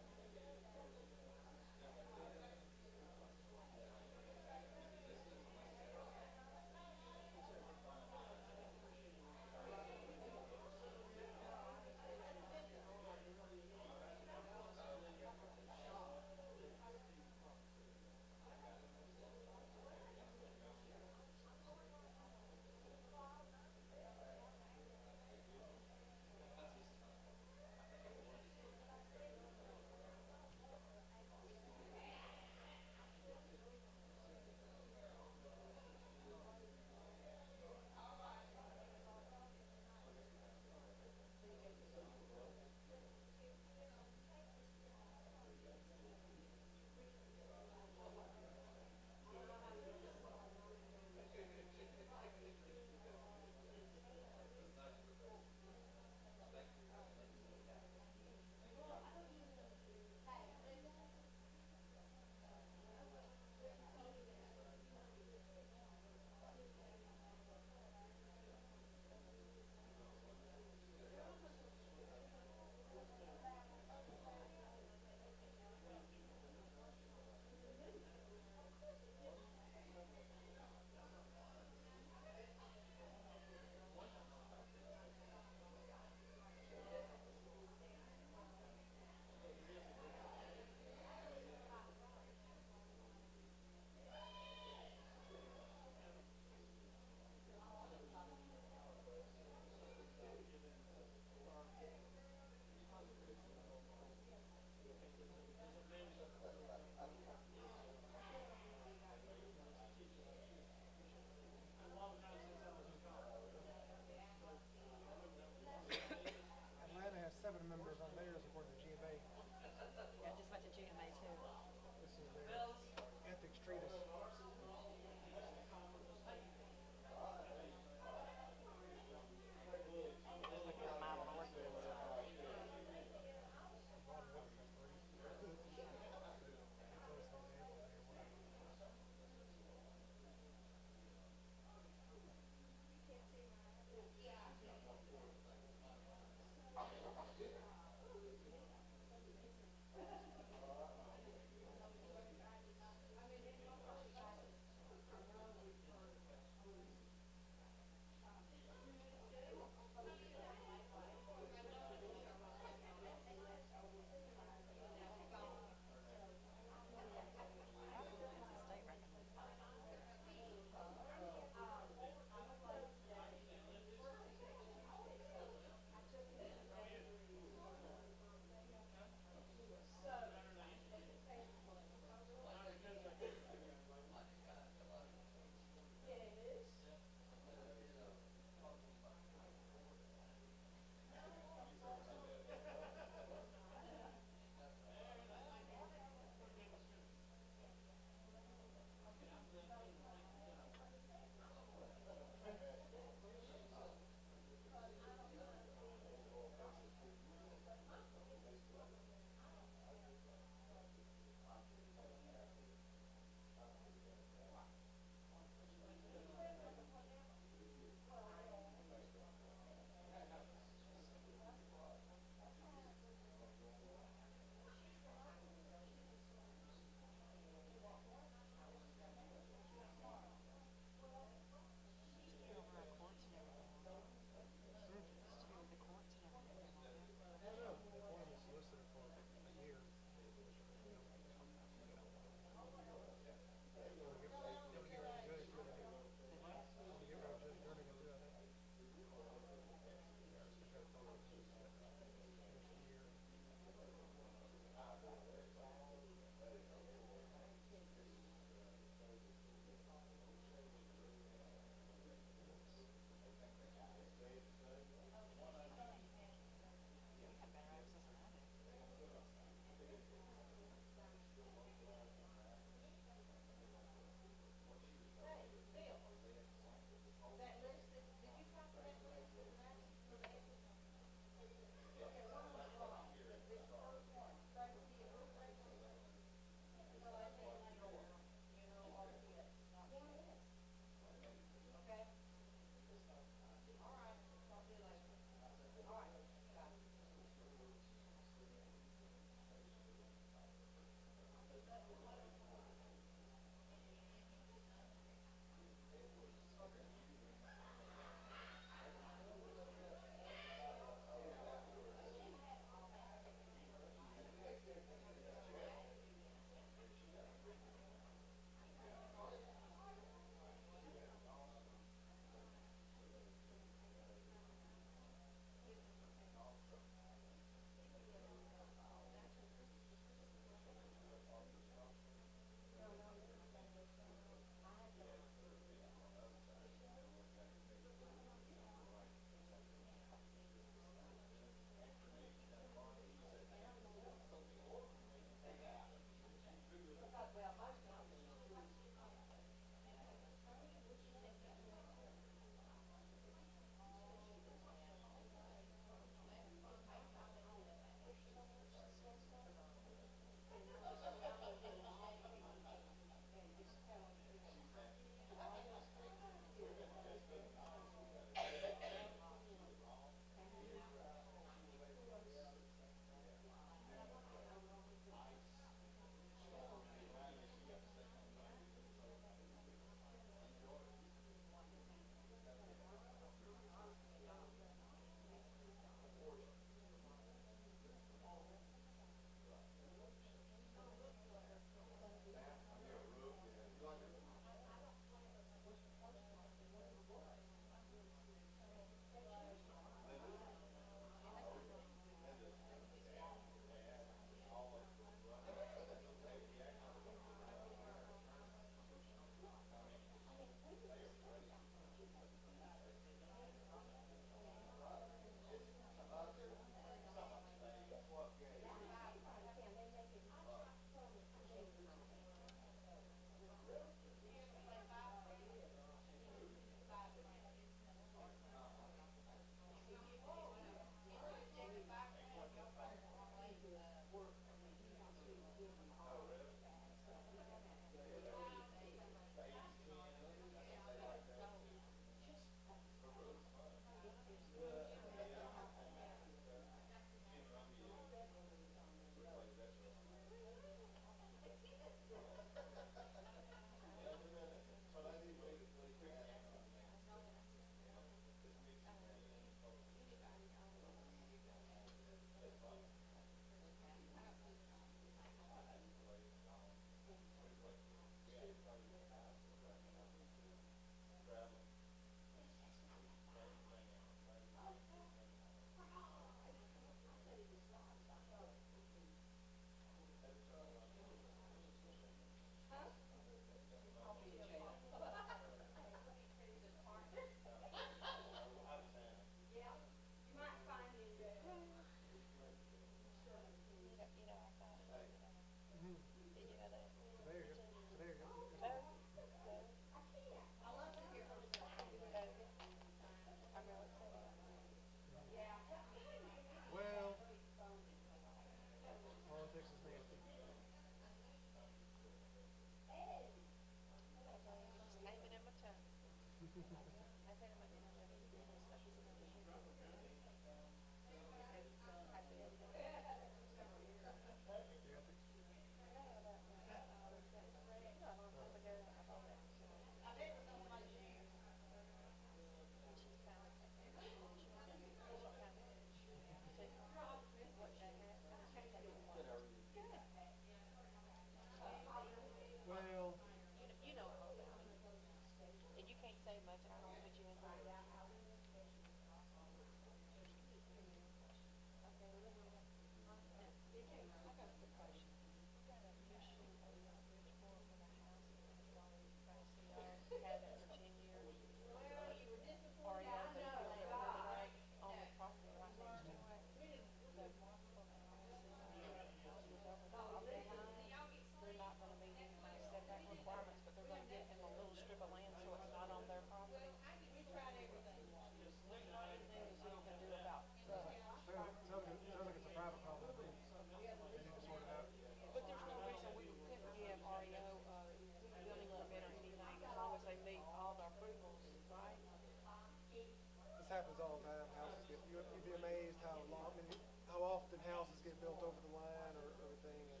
happens all the time. Houses get, you'd be amazed how long, I mean, how often houses get built over the line or everything, and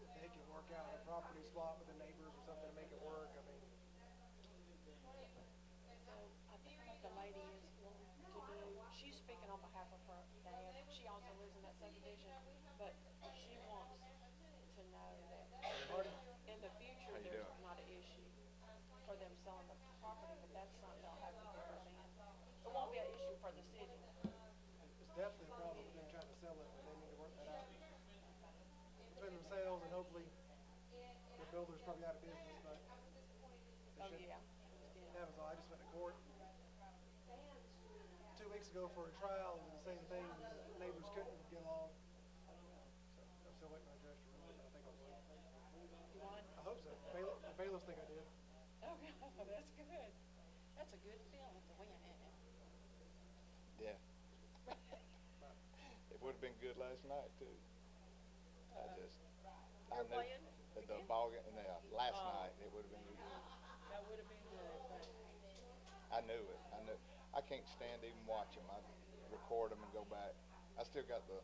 if they can work out a property swap with the neighbors or something to make it work, I mean. So I think what the lady is wanting to do, she's speaking on behalf of her dad. She also lives in that subdivision, but she wants to know that in the future, How you there's doing? not an issue for them selling the property, but that's something they'll have to get her in. It won't be an issue for the city. It's definitely a problem with them trying to sell it, but they need to work that out between themselves, and hopefully the builder's probably out of business, but they Oh, should. yeah. That was all. I just went to court 2 weeks ago for a trial, and the same thing, the neighbors couldn't get along. So I'm still waiting on a judge to rule, but I think I'll win. You won? I hope so. The bailiffs think I did. Okay, that's good. That's a good feeling to win, isn't it? Yeah. It would've been good last night too. I You're knew playing that the again? ball game, last Oh. night, it would've been good. That would have been good, but I knew it. I can't stand to even watch them. I record them and go back. I still got the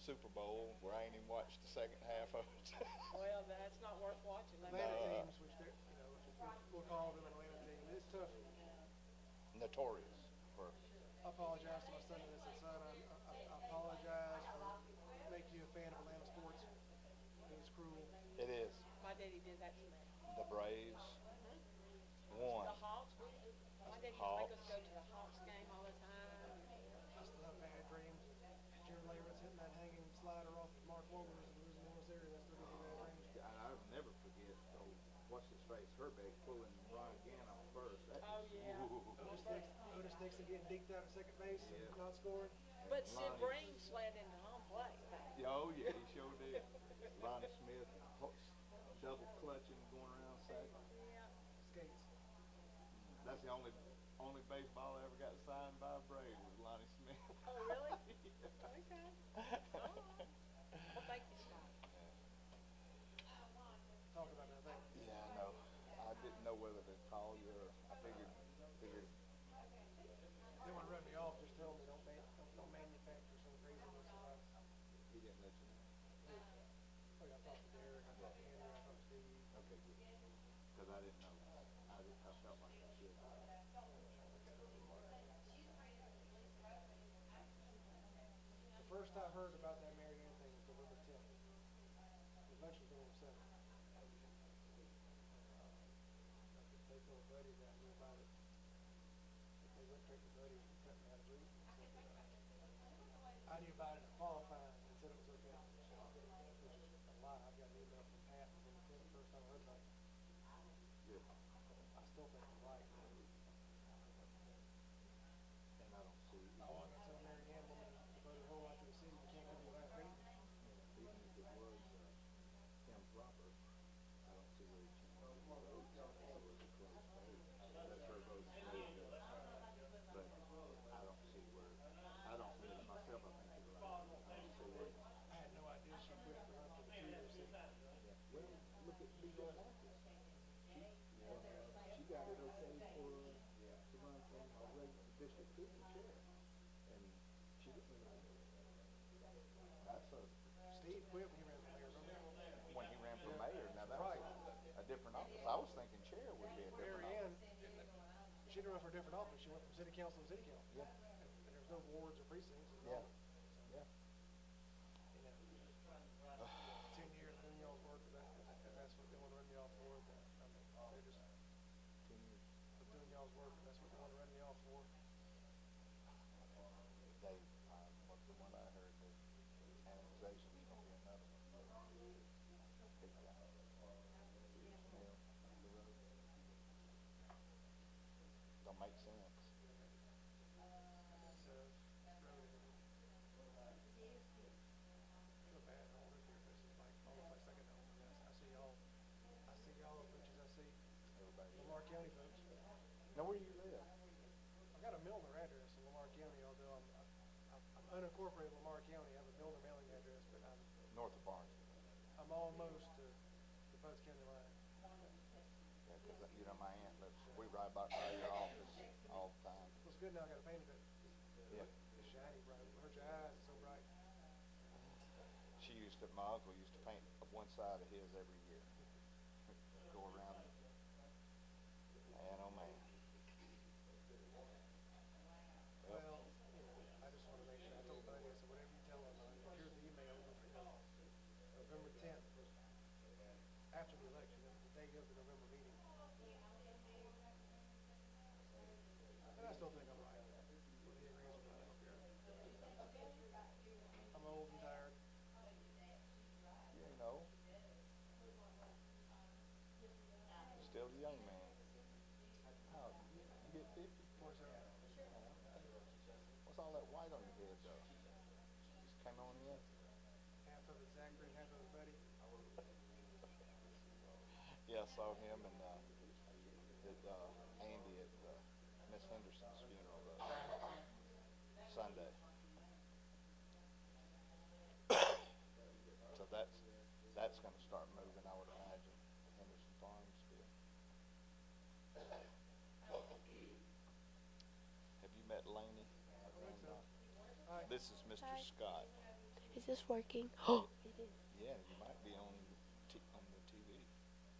Super Bowl where I ain't even watched the second half of it. well, that's not worth watching. Let me Atlanta tell you. teams, which they're, we'll call them an Atlanta team. It's tough. Notorious for. I apologize to my son and I said, son, I apologize for making you a fan of Atlanta sports. It was cruel. It is. My daddy did that to me. The Braves won. The Hawks, my daddy used to make us go to the Hawks game all the time. I still have bad dreams. Jared Leverett hitting that hanging slider off of Mark Wahlberg and losing in this area. That still gives me bad dreams. I'll never forget, what's his face, Herbeck pulling Ryan Gannon first. Oh, yeah. Otis Nixon getting deked out at second base and not scoring. But Sid Bream slid into home plate. Oh yeah, he sure did. Lonnie Smith double clutching, going around second. Yeah. Skates. That's the only baseball I ever got signed by a Brave was Lonnie Smith. Oh, really? Yeah. Okay. All right. Well, thank you, Scott. Talk about that thing. Yeah, I know. I didn't know whether to call you or I figured. They want to run me off. Just tell me don't manufacture some craziness. He didn't let you know. I talked to Derek. I talked to Henry. I talked to Steve. Okay, good. Because I didn't know. I felt like I should. The first I heard about that Mary Ann thing was November 10th. The election was November 7th. They told Buddy that I knew about it. They went straight to Buddy and cut me out of root. I knew about it at qualifying and said it was okay. Which is a lie. I've got an email from Pat from the 10th, first time I heard about it. Good. I still think it's right. And I don't see. I want to tell Mary Ann woman to vote her whole life to the city, you can't give me last rating. Even if it was Tim Proper, I don't see where he changed his vote. It was a close vote. That's her vote. But I don't see where. I don't see it myself. I think you're right. I don't see where. I had no idea she quit to run for the 2-year seat. Well, look at B.J. Marcus. She got it okay for to run from a regular district to the chair, and she didn't. That's a. Steve quit when he ran for mayor, remember? When he ran for mayor, now that was a different office. I was thinking chair would be a different Mary Ann, office. she didn't run for a different office. She went from city council to city council. Yeah. And there's no wards or precincts. Yeah. Yeah. 10 years doing y'all's work, if that's what they want to run me off for, then, I mean, they're just 10 years. doing y'all's work, if that's what they want to run me off for. They, from what I heard, the annexation is gonna be another one. Big time. Mill, the road. Don't make sense. Feel bad, I don't live here, this is like, almost like second home. I see y'all as much as I see Everybody. Lamar County folks. Now, where do you live? I've got a Milner address in Lamar County, although I'm unincorporated Lamar County. I have a Milner mailing address, but North of Barnes. I'm almost to the Butts County line. Yeah, 'cause my aunt lives, we ride by your office all the time. Well, it's good now I got a painting, but said my uncle used to paint one side of his every year. Go around and, man, oh man. Well, I just want to make sure, I told Buddy, I said, whatever you tell him, here's the email over for him. November 10th, after the election, the day of the November meeting. And I still think I'm right. Whether he agrees or not, I don't care. I'm old and tired. You know. Still a young man. How, you hit 50? What's all that white on your head, though? Just came on in? Half of it Zachary, half of it Buddy. Yeah, I saw him and Andy at Miss Henderson's funeral Sunday. So that's going to start moving, I would imagine. Henderson Farms still. Have you met Laney? This is Mr. Hi. Scott. Is this working? Oh, it is. Yeah, you might be on the TV.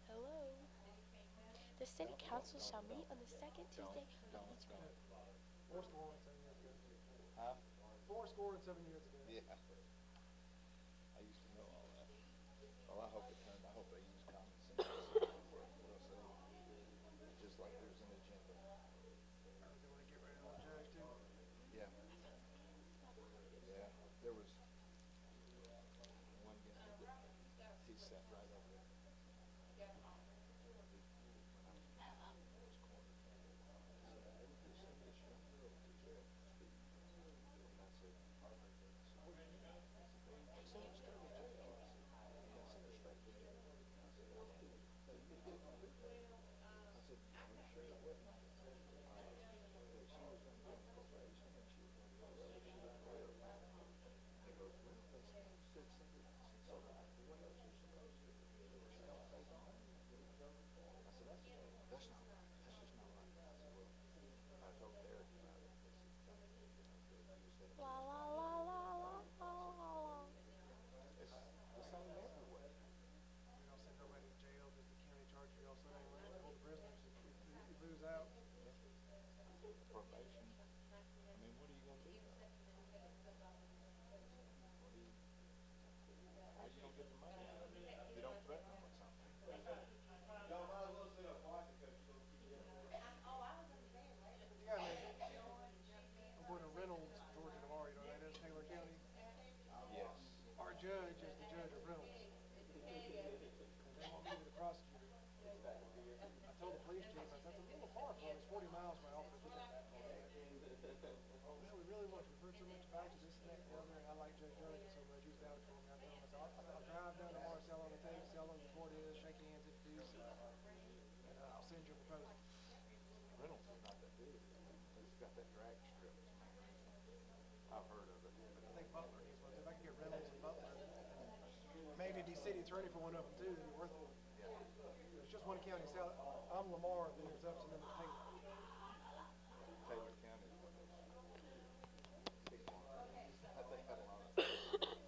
Hello. The city council shall meet on the second Tuesday of each month. 4 score and 7 years ago. Huh? 4 score and 7 years ago. Yeah. I used to know all that. Well, I hope they use common sense. We'll see. Just like there's an agenda. They want to get rid of the judge too. Yeah. Yeah. There was one guy that he sat right over there. Out. Probation. I mean, what are you going to do? How are you going to get the money out of it if you don't threaten them with something? Yeah, I'm going to Reynolds, Georgia tomorrow. You know where that is, Taylor County? Yes. Our judge is the judge of Reynolds. They want me to be the prosecutor. I told the police chief, I said, that's a little far for me. It's 40 miles from my office. Well, we really want you. We've heard so much about you, this, that, and the other, and I like Judge Jernigan so much. He's vouched for me. I told him, I said, I'll drive down to Marcel on the tape, sell him before it is, shake hands, introduce, and I'll send you a proposal. Reynolds is not that big. It's got that drag strip. I've heard of it. I think Butler needs one. If I could get Reynolds and Butler, maybe be city attorney for one of them too, it'd be worth it. Yeah. It's just one county south. I'm Lamar, then there's Upson, then there's Taylor. Taylor County is one of those big farms. They got a lot of big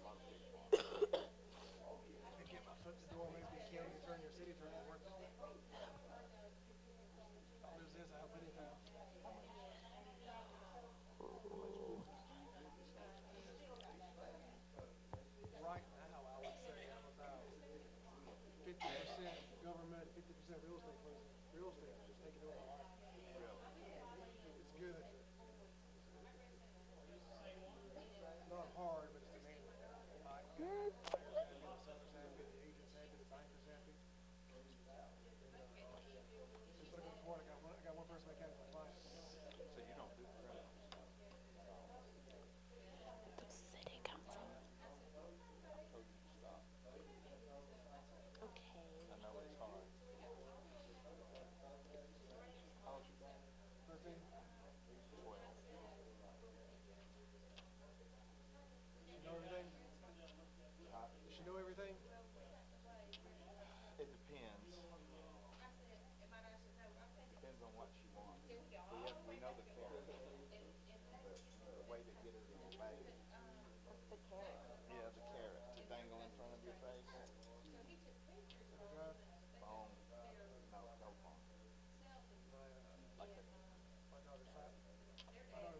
farms. I could get my foot in the door, maybe be a county attorney or city attorney, worth it. I'll lose this, I hope anytime. Right now, I would say I'm about 50% government, 50% real estate closing. Real estate is just taking over my life. It's good. Not hard, but it's demanding. Buyers happy, the sellers happy, the agents happy, the bankers happy. And, just looking at court, I got one person that counts my clients. So you don't do the criminals? City council. I told you to stop. Okay. I know it's hard.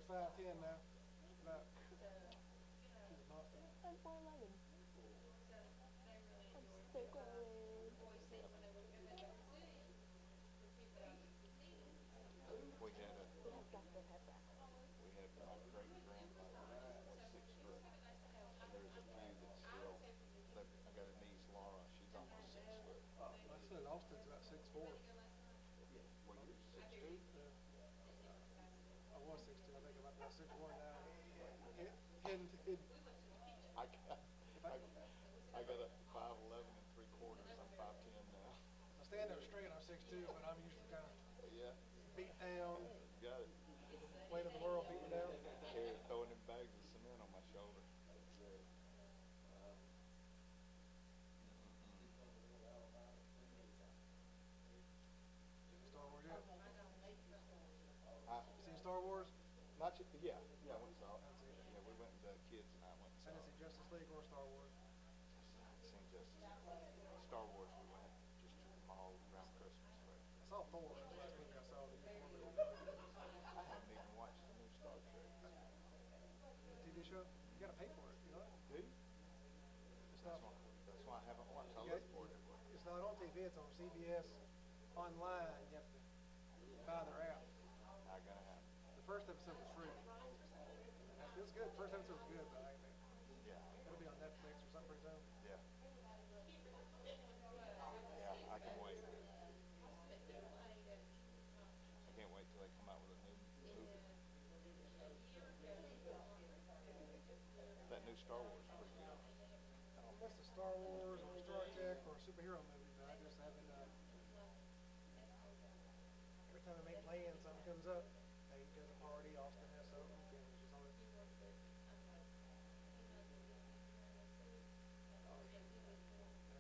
5:10 now. About. She's a monster. I'm 4'11". I'm so cold. We had a, You've got to have that. we had my great grandmother was 6 foot. And there's a few that still, I got a niece, Laura, she's almost 6 foot. My son Austin's about 6'4". Well, you're 6'2"? I was 6'2". I think I'm about 6'1" now. I got a 5'11" and 3/4. I'm 5'10" now. I stand there straight. I'm 6'2", but I'm usually kind of Yeah, beat down. got it. Weight of the world beat me down. Throwing them bags of cement on my shoulder. Star Wars yet? Huh? You seen Star Wars? Not yet. Yeah, I went and saw it. Yeah, we went, the kids and I went and I saw didn't see it. Justice League or Star Wars. Seen Justice. Star Wars, we went, just took them all around Christmas. But I saw Thor. That's the last movie I saw. I haven't even watched the new Star Trek. The TV show? You gotta pay for it, you know? Do you? It's not. That's why I haven't watched. I Yeah, look for it. it's not on TV. It's on CBS online. You have to buy their app. I gotta have it. The first episode was free. It was good. First episode was good, but Yeah. it'll be on Netflix or something pretty soon. Yeah. Yeah, I can wait. I can't wait till they come out with a new movie. That new Star Wars is pretty good. I don't miss the Star Wars or Star Trek or superhero movies, but I just haven't. Every time I make plans, something comes up. Hey, there's a party. Austin has something. And it's just always.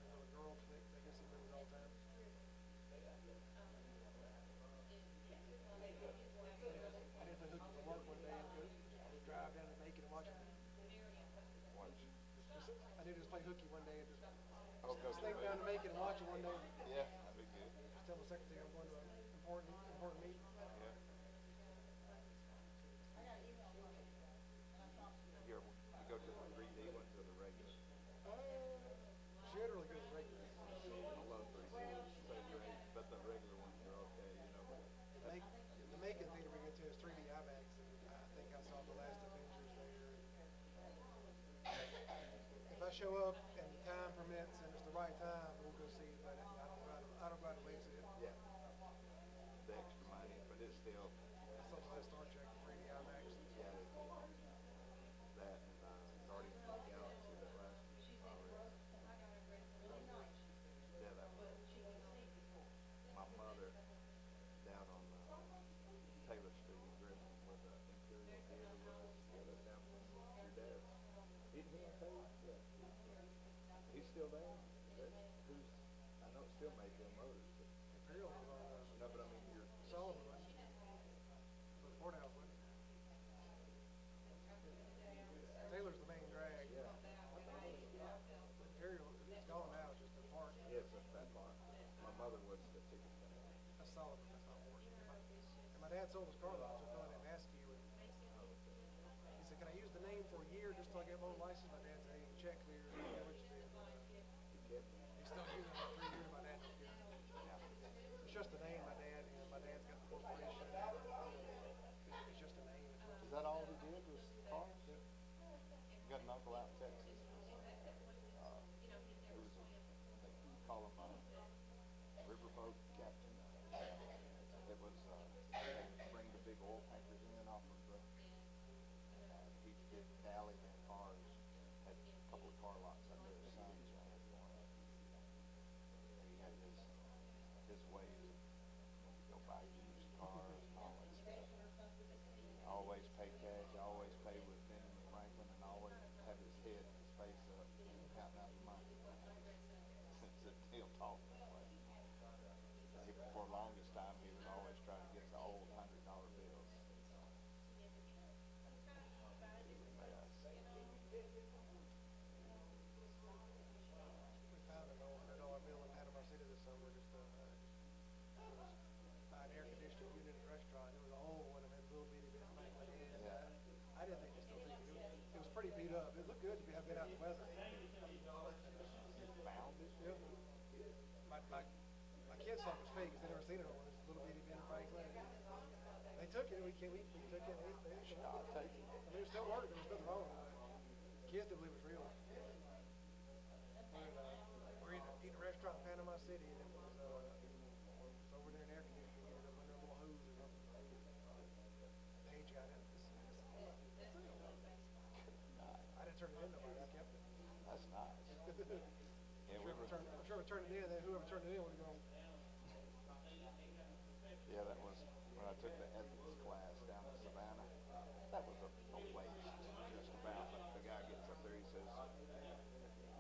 There's a girl flick. They go see movies all the time. I did play hooky from work one day and just drive down to Macon and watch it. I did just play hooky one day and just sneak down to Macon and watch it one day. Yeah, that'd be good. Just tell my secretary I'm going to an important meeting. Yeah. You go to the 3D ones or the regular? Generally good regular. I love 3D ones. They're great, but the regular ones are okay, you know. The Macon theater we go to is 3D IMAX, and I think I saw the last Avengers there. If I show up and time permits and it's the right time, we'll go see it, but I don't go out of the way to see it. Yeah. The extra money, but it's still. I saw the last Star Trek in 3D IMAX. Yeah. That and Guardians of the Galaxy, that last one. Yeah, that one. My mother down on Taylor Street in Griffin with the Imperial Theater was down from your dad. Isn't he in Taylor? Yeah. He's still there? Who's? I know it's still Mayfield Motors, but. Imperial was on No, but I mean you're. Sullivan, wasn't it? For the courthouse, wasn't it? Taylor's the main drag. Yeah. Imperial, it's gone now, it's just a park. Yes, that's that part. My mother was the ticket thing. That's Sullivan, that's not Washington. And my dad sold his car lot, so I didn't ask you. And he said, can I use the name for a year just till I get my own license? My dad said, hey, check clear, I forget what you did. But, he's still using it for 3 years, my dad don't care. It's just a name, my dad, my dad's got the corporation. It's just a name. Is that all he did was cars? Yeah. You got an uncle out in Texas. Who was they call him riverboat captain. It was they bring the big oil tankers in off of he did Dally in cars. Had a couple of car lots out there. His sons ran it for him. He had his ways of go buy used cars and all that stuff. Always pay cash, always pay with Benjamin Franklin, and always have his head up. It looked good to have been out in the weather. You found it? Yep. My kids thought it was fake because they never seen it on this little bitty Ben Franklin. They took it. We took it. I'll take it. I mean, it still worked. There was nothing wrong with it. Kids didn't believe it was real. We're eating a restaurant in Panama City, and it was over there in air conditioning. Ended up under a little hose or something. Paige got it. It's real. I didn't turn it in nobody. I kept it. That's nice. Yeah, I'm sure we turned it in, then whoever turned it in would go. Yeah, that was when I took the ethics class down in Savannah. That was a waste, just about. The guy gets up there, he says,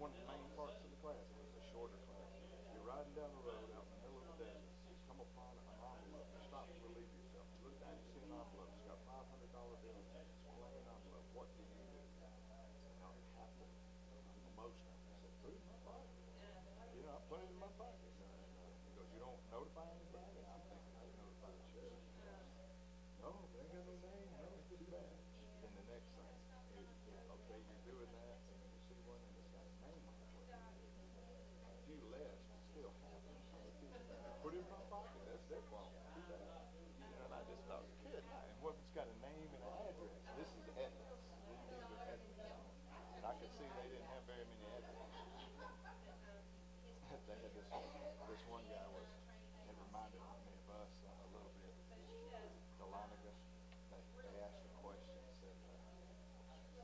one of the main parts of the class, it was a shorter class. You're riding down the road out in the middle of the desert. You come upon an envelope. You stop to relieve yourself. You look down, you see an envelope. It's got $500 bills in it. It's a plain envelope. What do you do? Now, it happened. I'm emotional. I said, put it in my pocket. You know, I put it in my pocket. He goes, you don't notify anybody? I'm thinking I'd notify the sheriff. No, they ain't got no name. No, it's too bad. Then the next thing is, okay, you're doing that, and you see one, and it's got a name on it. A few less, but still happens. Put it in my pocket. That's their fault. Too bad. You know, and I just thought, good night. And what if it's got a name and an address? This is ethics. These are ethics. And I could see they didn't have very many ethics. They had this one guy had reminded me of us a little bit. Dahlonega, they asked a question, said,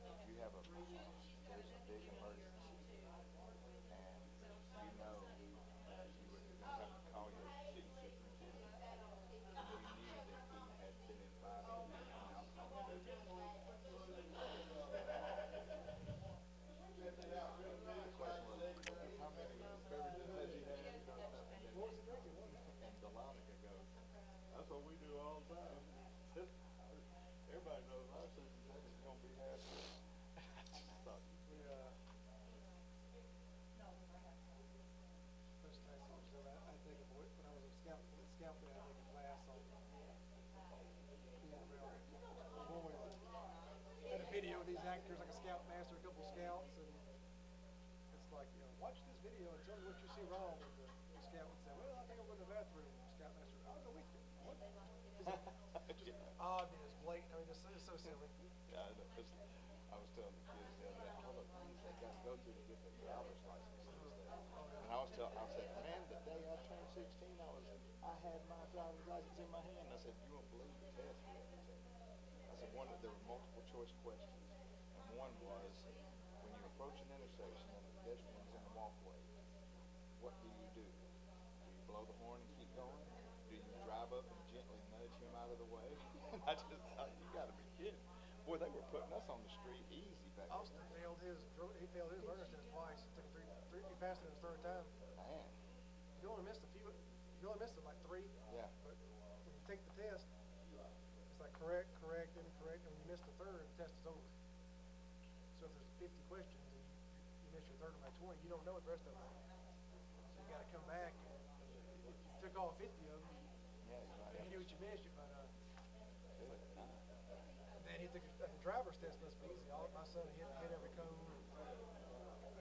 if you have there's a big emergency, and you know you were going to have to call your city superintendent, and you knew that he had been involved in alcohol business. The question was, how many beverages has he had? What was he drinking? And Dahlonega goes, that's what we do all the time. Everybody knows our superintendent's going to be happy. I think of when I was a scout there, I think a class on boys. Had a video of these actors, like a scoutmaster, a couple of scouts, and it's like, you know, watch this video and tell me what you see wrong. And the scout would say, well, I think I'll go to the bathroom. The scoutmaster, I'll go with you. What? Just obvious, blatant. I mean, it's so silly. Yeah, I know. I was telling the kids the other day, all the things they got to go through to get their driver's license. And I said, man, the day I turned 16, I had my driver's license in my hand. I said, you won't believe the test we had to take. I said, there were multiple choice questions. And one was, when you approach an intersection and the pedestrian's in a walkway, what do you do? Do you blow the horn and keep going? Do you drive up and gently nudge him out of the way? I just thought, you got to be kidding. Boy, they were putting us on the street easy back then. Austin failed his learner's test twice. It took him he passed it his third time. Man. You only missed like 3. Yeah. But when you take the test, it's like correct, incorrect, and when you miss the third, the test is over. So if there's 50 questions and you miss your third one by 20, you don't know what the rest of them are. So you got to come back. And if you took all 50 of them, and you knew what you missed, you might then he took the driver's test. Must be easy. My son hit every cone.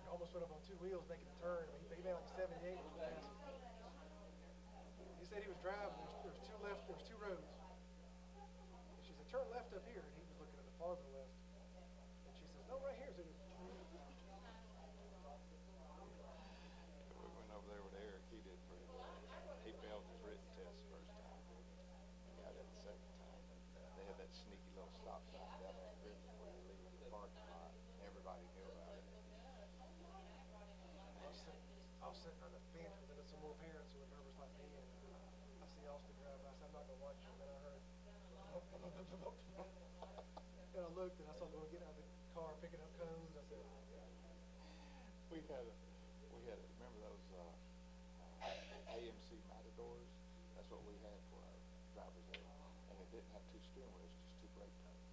Almost went up on 2 wheels making the turn. He made like a 78. He said he was driving. There's 2 roads. And she said, turn left up here. And he was looking at the farther left. And she says, no, right here. So we went over there with Eric. He did pretty well. He failed his written test the first time. He got it the second time. They had that sneaky little stop sign down there in Griffin where you leave the parking lot. Everybody knew about it. I was sitting on the bench with some more parents who were nervous like me, and I see Austin drive by. I said, I'm not going to watch him. And I heard, and I looked, and I saw him getting out of the car, picking up cones. I said, we had remember those AMC Matadors? That's what we had for our driver's ed. And it didn't have 2 steering wheels, just 2 brake pads.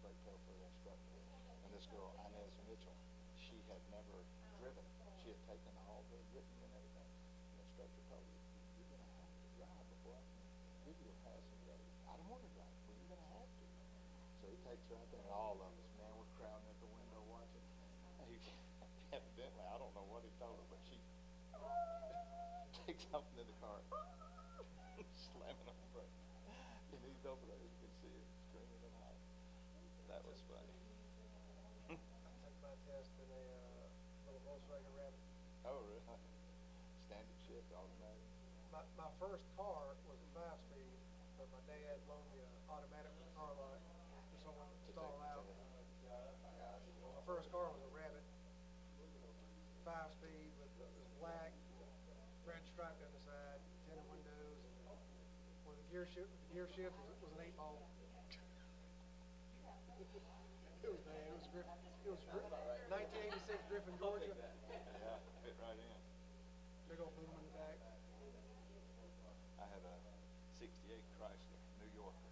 Brake pedal for the instructor. And this girl, Inez Mitchell, she had never driven. She had taken all the written and everything. The instructor told her, you're going to have to drive before I can give you a passing grade. I don't want to drive, but you're going to have to. So he takes her out there, and all of us, man, we're crowding at the window watching. evidently, I don't know what he told her, but she takes something in the car, slamming on the brakes. And he's over there, you can see him screaming and hollering. That was funny. I took my test in a little Volkswagen Rabbit. Oh, really? Standard shift, automatic. My first car was a 5-speed, but my dad loaned me an automatic from the car lot for someone to install out. My first car was a Rabbit, 5-speed with it was black, red stripe down the side, tinted windows, and where the gear shift was an 8-ball. It was bad. It was Griffin. It was 1986 Griffin, Georgia. Yeah, fit right in. Big old boom in the back. I had a 68 Chrysler New Yorker,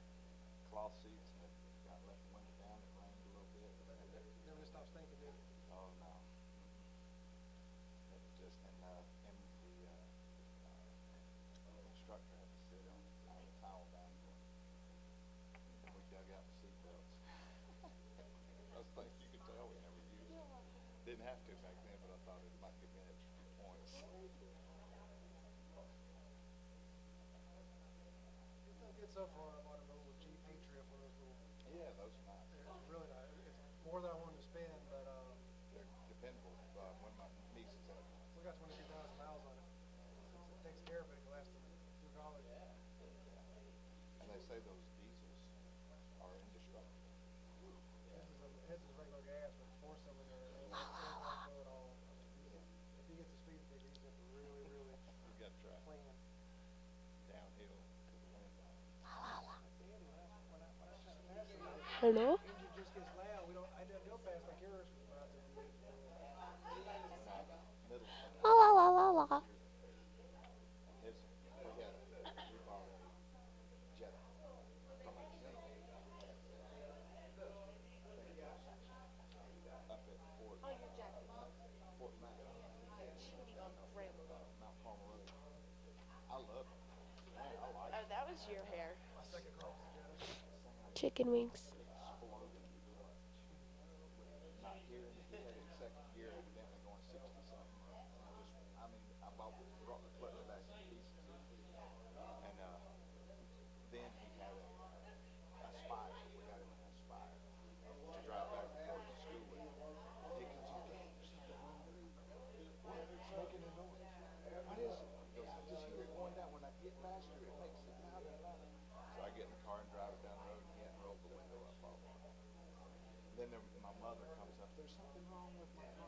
cloth seats, and I left the window down, it rained a little bit. Never stopped stinking, did it? Oh, no. It was just, and the instructor had to sit on a towel down there. And we dug out the seat belts. Those things you could tell we never used them. Didn't have to back then, but I thought it might give me an extra few points. It's so far I bought a little Jeep Patriot, one of those little. Yeah, those are nice. It's really nice. It's more than I wanted to spend, but They're dependable. One of my nieces had one. we got 22,000 miles on it. It takes care of it. It lasts through college. And they say those diesels are indestructible. His is regular gas, but 4-cylinder, it won't go at all. If he gets the speed figure, he's got to really You got to try plan. downhill to the wind. Hello? Engine just gets loud. I didn't go fast like yours was about to be. Middle. La la la la la. We bought a Jetta from a gentleman up at Fort Mac. Mount Palmer Road. I love it. Man, I like it. Oh, that was your hair. My second car was a Jetta. Chicken wings. Not here, he had it second gear, evidently going 60-something. I bought the putting it back in pieces. And then he had a Spire. We got him an Spire to drive back and forth to school with. He comes on, there's something wrong with it. What? It's making a noise. What is it? He goes, I just hear it going down. When I get faster, it makes it louder and louder. So I get in the car and drive it down the road, and he hadn't rolled the window up all the way. Then my mother comes up, there's something wrong with my car.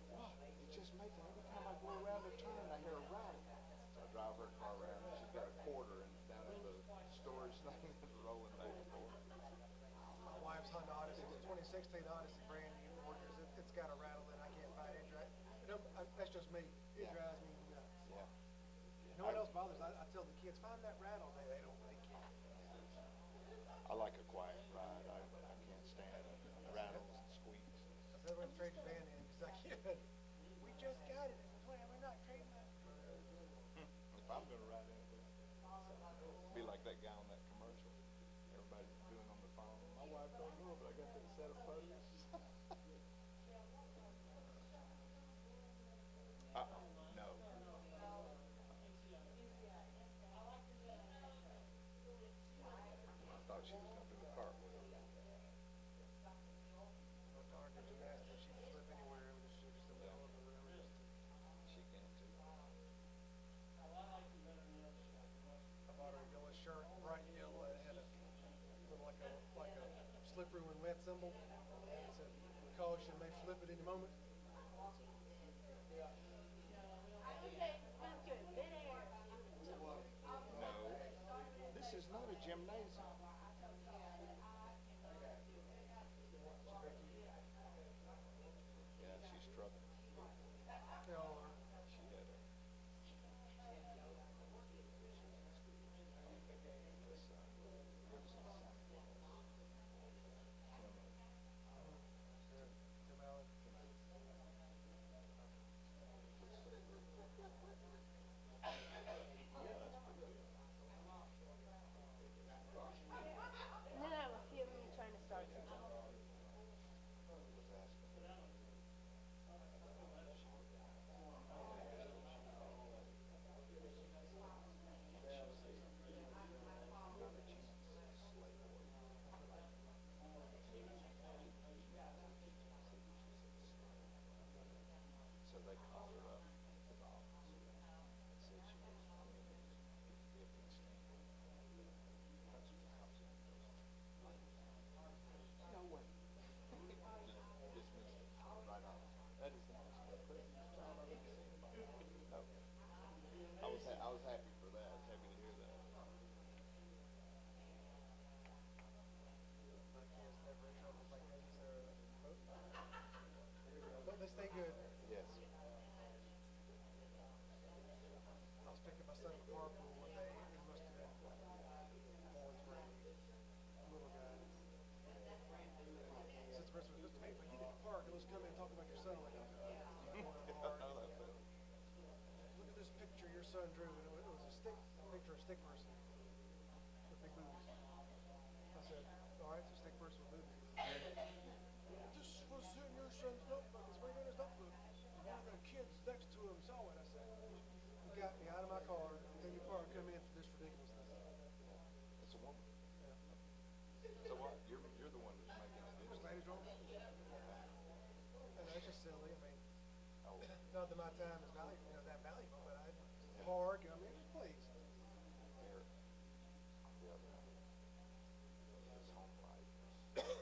What? It's just making, every time I go around a turn, I hear a rattle. So I drive her car around, and she's got a quarter down in the storage thing, and rolling back and forth. My wife's Honda Odyssey, it's a 2016 Odyssey, brand new Borgers. It's got a rattle that I can't find. That's just me. It drives me nuts. Yeah. No one else bothers. I tell the kids, find that rattle. They can't. I like a quiet ride. I can't stand rattles and squeaks. I said, we're going to trade your van in because I can't. We just got it. We're not trading that. If I'm gonna ride in it, be like that guy on that commercial. Everybody's doing on the phone. My wife don't know, but I got that set of photos. No. I thought she was gonna do a cartwheel. My daughter did gymnastics. She can flip anywhere. It was just in the middle of the room. She can too. I bought her a yellow shirt, bright yellow, and it had a little like a slippery when wet symbol. And it said, caution, may flip at any moment. No, this is not a gymnasium. Yeah, she's struggling. They all are. She had a. stick person with big boobies. I said, all right, so stick person with boobies. This was in your son's notebook. It's right in his notebook. One of the kids next to him saw it. I said, you got me out of my car, in your car, come in for this ridiculousness. It's a woman. Yeah. So what? You're the one that's making it. This lady's wrong. And that's just silly. I mean, Oh. not that my time is valuable, that valuable, but I park, I mean, please. Eric, on the other hand, his home life is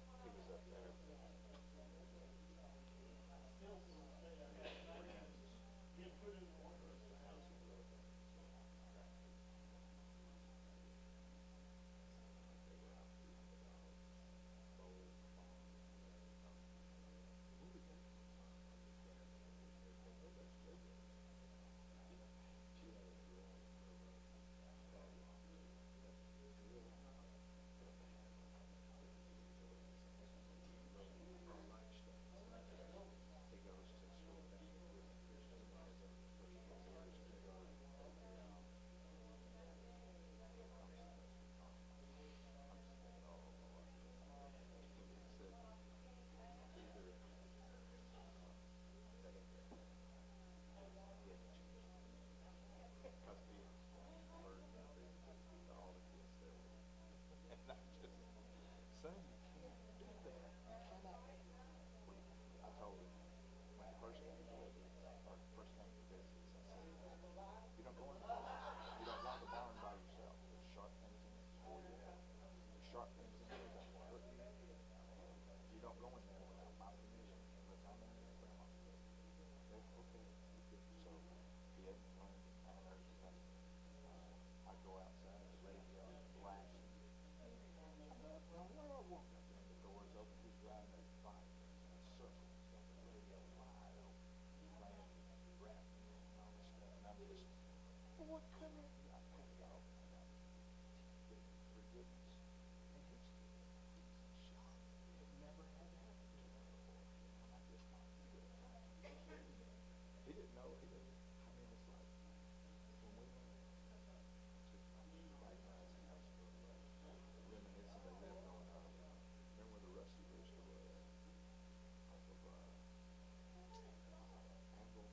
he was up there. Son, you can't do that. You cannot. I told him when he first came to visit, or first came to visit, I said, you don't go in the barn. You don't walk the barn by yourself. There's sharp things in it for you. There's sharp things in there that will hurt you. And you don't go in there without my permission, unless I'm in there, Grandma. They, okay, you good. So he hadn't learned the manners, and I'd go outside, the lady flashing. Now, where I walk up there, the door's open, he's driving a bike in a circle, he's got the radio wide open, playing rap music and all this stuff, and I'm just, what kind of, I cut it off, and I beg forgiveness, and he's shocked, it never had happened to him before, and I just thought, he didn't know, I mean, it's like, when we went to my grandma's house, reminiscing, they lived on, remember where the Rusty Rooster was? Off of, Anvil,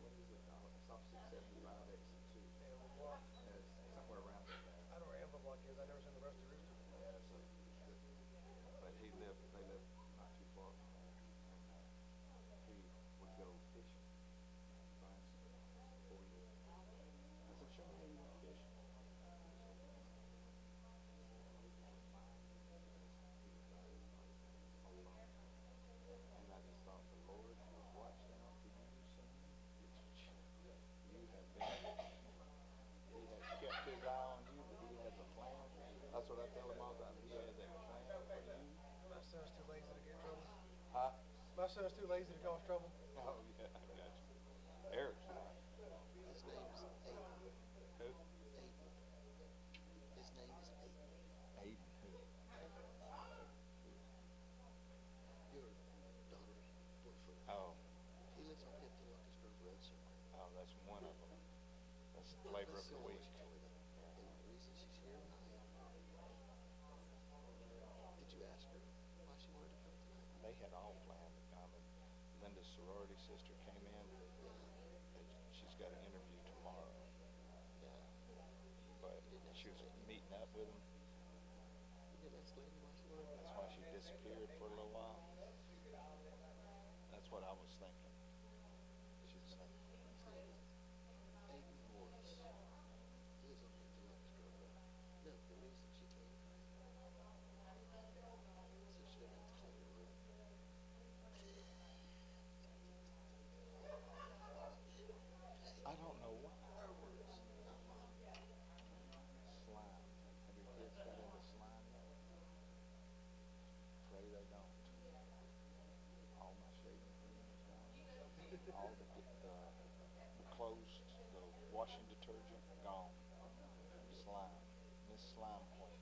what is it, it's off 675 exit 2. It's somewhere around there. I don't know where Amble Block is, I've never seen the Rusty Rooster. Yeah, so, but they lived not too far from there, and, he would go fishing, find some 4 years. I said, show me how you went fishing. And I just thought, the Lord has watched out for you, son. You have been, he has kept his eye on you, but he has a plan. That's what I tell him all the time. He has a plan for you. My son's too lazy to get in trouble. Huh? My son's too lazy to cause trouble. Oh, yeah, I got you. Eric's not. His name's Aiden. Who? Aiden. His name is Aiden. Aiden who? Your daughter's boyfriend. Oh. He lives on Pimp-to-Lucas Grove Road somewhere. Oh, that's one of them. That's the flavor of the week. And the reason she's here tonight, did you ask her why she wanted to come tonight? They had all planned to come, and Linda's sorority sister came in. She's got an interview tomorrow. Yeah. But she was meeting up with him. You didn't ask Lady why she wanted to come? That's why she disappeared for a little while. That's what I was thinking. She's saying, His name is Aiden Morris. He lives on Pimp-to-Lucas Grove Road. No, the reason she came, so she didn't have to clean her room. I don't know why. Slime. Have your kids got into slime yet? Pray they don't. All my shaving cream is gone. All the clothes, the washing detergent, gone. Slime. Miss Slime Queen.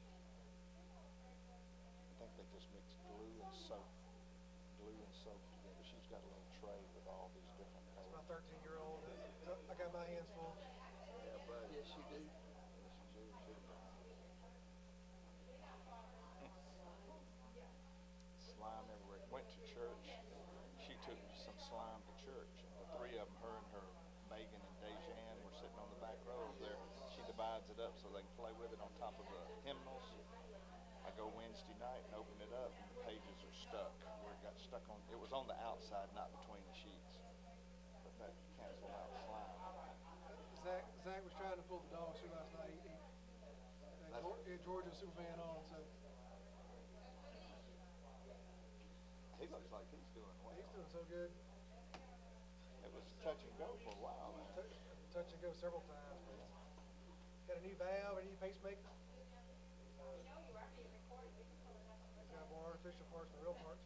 I think they just mix glue and soap together. She's got a little tray with all these different 13-year-old. So I got my hands full. Yeah, but. Yes, you do. Slime everywhere. Went to church. She took some slime to church. The three of them, her and her Megan and Dejan, were sitting on the back row over there. She divides it up so they can play with it on top of the hymnals. I go Wednesday night and open it up, and the pages are stuck. Where it got stuck on, it was on the outside, not between the sheets. But that canceled out slime. Zach was trying to pull the dog through last night. Georgia's super fan on, so He looks like he's doing well. he's doing so good. It was touch and go for a while, man. Touch and go several times. But got a new valve, a new pacemaker. He's got more artificial parts than real parts.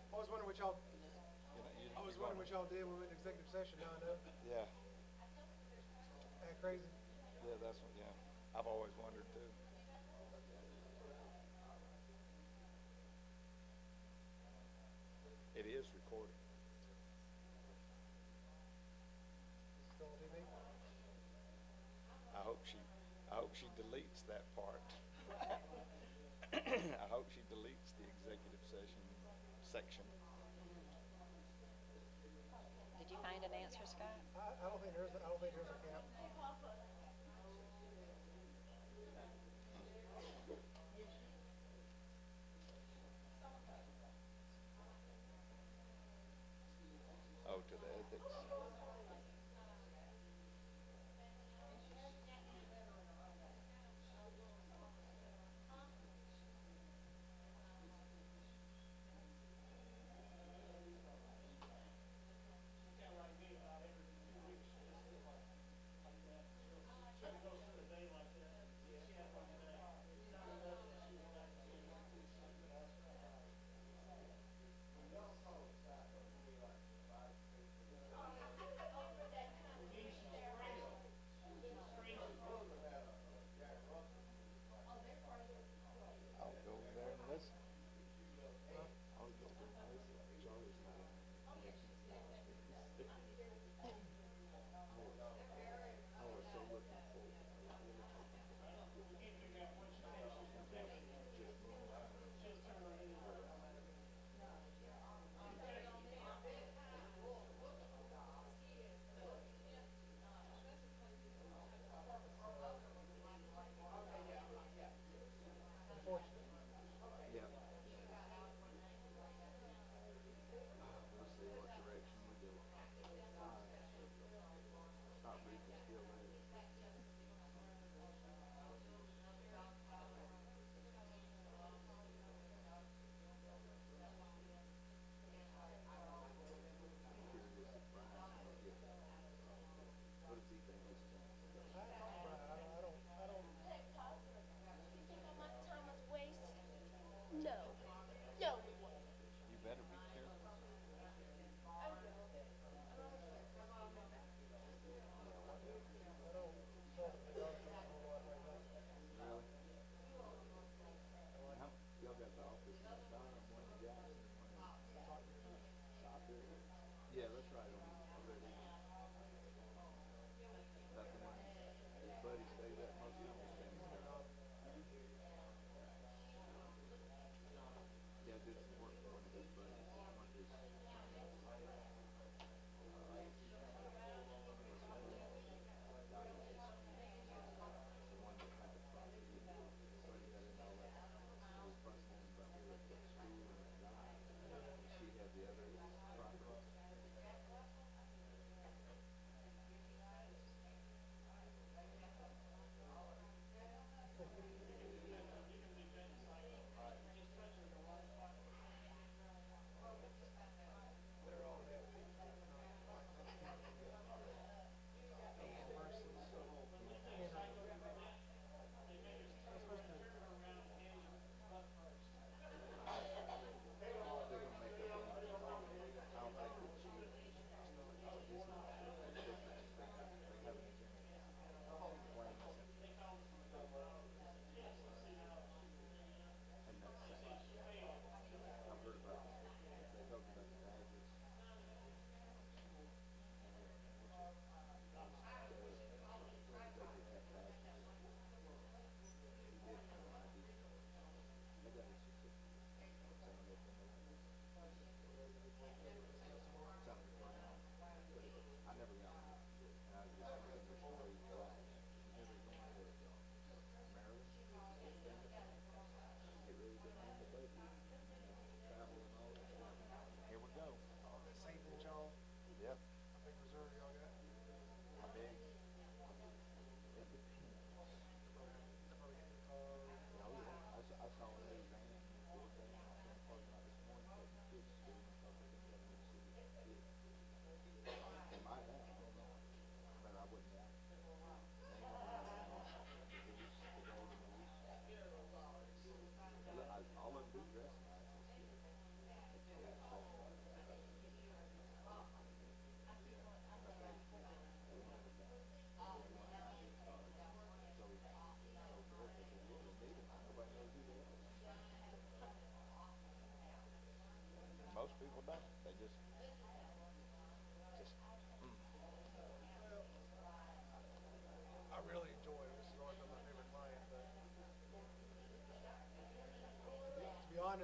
I was wondering what y'all did when we went to executive session. Now I know. Yeah. Act crazy. Yeah, that's what, yeah. I've always wondered too. It is recording. Still on TV? I hope she deletes that part. I hope she deletes the executive session section. Did you find an answer, Scott? I don't think there's a cap. Oh, to the ethics.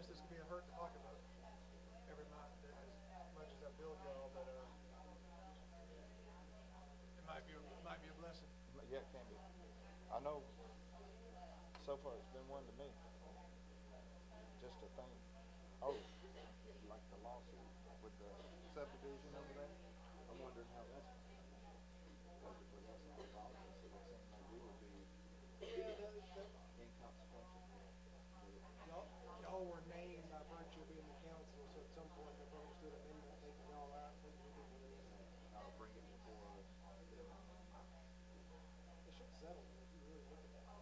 guess this could be a hurt to talk about every month, as much as I build y'all, but, it might be a blessing. Yeah, it can be. I know, so far it's been one to me. Just a thing. Oh, like the lawsuit with the subdivision over there. I'm wondering how that's going. Because that's not politics, it would seem like we would be inconsequential. Y'all were named by virtue of being the council, so at some point the voters did amendment taking y'all out. I'll bring it before them. They should settle it if you really look at that.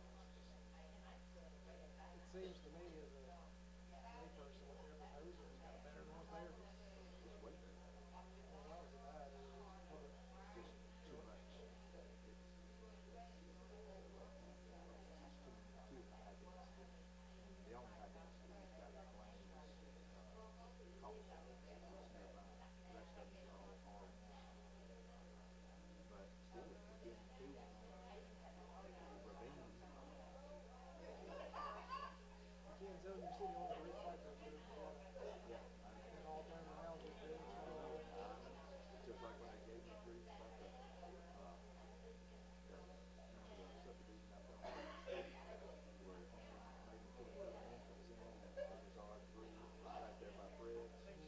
It seems to me as a layperson, what they're proposing is kind of better than what they're. It's way better. Well, that was a bad, public. Just too much. Too high density. The only high density we've got is Lane's, Cobblestone, it's nearby. The rest of them are all R1. But still, if we're getting two on ravines. You can't zone your city on the roof like that, dude. Yeah. And all time around with it. Just like when they gave me grief about the subdivision out there on the street, where they made them put a new entrance in, and it was R3, right there by Fred's. And they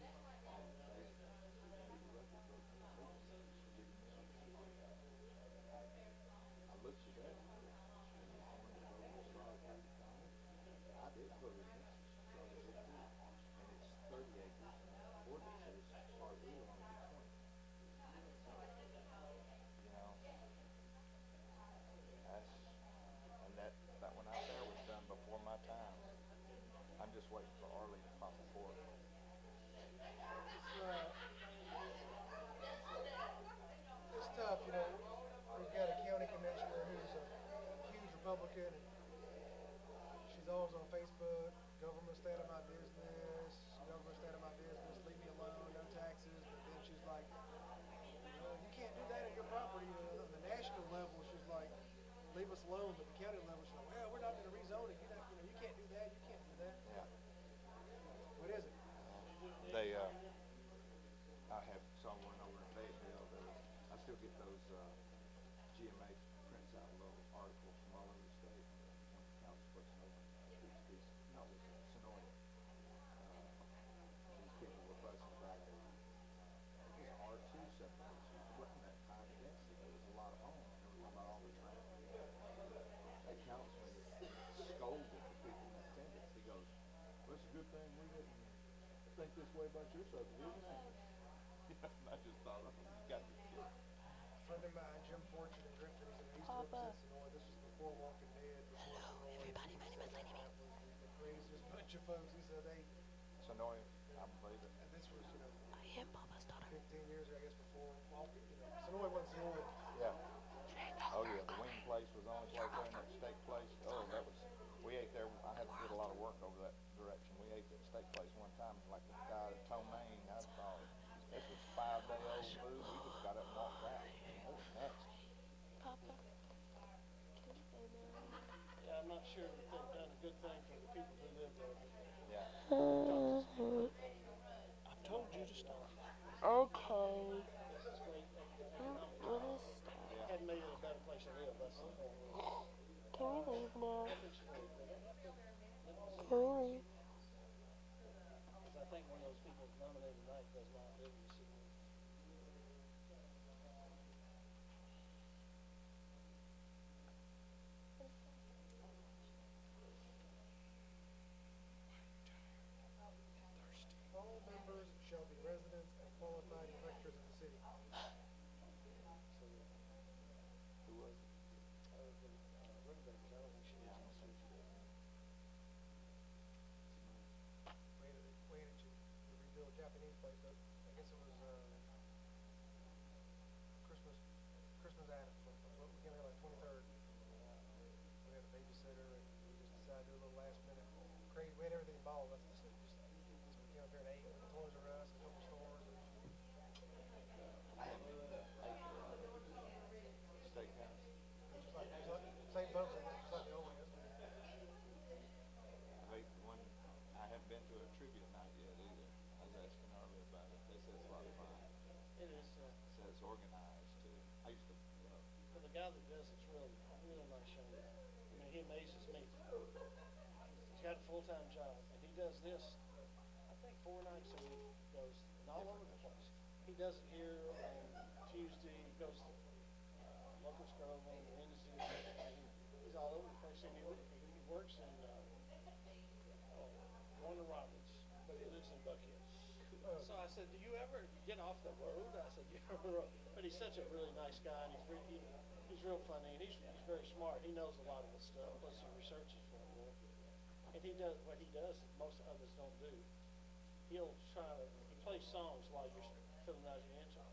record broke completely. I looked at that, and I wanted to go with R3 to come in. I did put it in, so they did too. And it's 30 acres, and the ordinance says R3 will only be 20. So, you know, and that one out there was done before my time. I'm just waiting for Arlie to pop a fork. It's tough, you know. We've got a county commissioner who's a huge Republican, and she's always on Facebook. Government, stay out of my business. Government, stay out of my business. Leave me alone. No taxes. But then she's like, you can't do that at your property. On the national level, she's like, leave us alone. But the county level, she's like, well, we're not going to rezone it. You can't do that. You can't do that. Yeah. What is it? They, I have saw one over in Fayetteville. I still get those GMA prints out little articles from all over the state when the council puts them over. No, it's Sonoy. These people were fussing about it. It was R2 subdivision. It wasn't that high density. There was a lot of homes. They were talking about all the traffic. That councilman scolded the people in attendance. He goes, well, it's a good thing we didn't think this way about your subdivision. And I just thought, oh, you got to be kidding. A friend of mine, Jim Fortune in Griffin, he's an East represents Sonoy. This was before Walking Dead. Hello, everybody. My name is Lenny. The craziest bunch of folks. He said they. Sonoy, I believe it. And this was, you know, I am Papa's daughter. 15 years, I guess, before Walking. You know, Sonoy wasn't Sonoy. Yeah. Oh yeah, the wing place was the only place there, and that steak place. Oh, that was. We ate there. I had to do a lot of work over that direction. We ate at steak place one time, like the guy at Tomaine. I thought this was 5-day-old food. We just got up and walked out. It was nasty. Papa, can you say no? Yeah, I'm not sure that they've done a good thing for the people who live there. Yeah. I've told you to stop. Okay. Hadn't made it a better place to live, that's the whole. Can we leave now? Can we leave? Because I think one of those people nominated tonight does not live in the city. All members shall be residents and qualified electors of the city. Who was it? Way did you rebuild a Japanese place? But I guess it was Christmas Adams. We came here like 23rd. We had a babysitter, and we just decided to do a little last minute. Crazy. We had everything involved. I said, we came up here at 8 with the Toys R Us, a couple stores. And I had been to steakhouse. Same folks, just like the old one. I haven't been to it guy that does it's real nice young guy. I mean, he amazes me. He's got a full-time job, and he does this, I think 4 nights a week, goes and all over the place. He does it here on Tuesday, he goes to Locust Grove on Wednesday, he's all over the place, and he works in Warner Roberts, but he lives in Buckhead. So I said, do you ever get off the road? I said, you ever, but he's such a really nice guy, and he's real funny, and he's very smart. He knows a lot of this stuff, plus he researches for it, you know. And he does what he does that most others don't do. He plays songs while you're filling out your answer.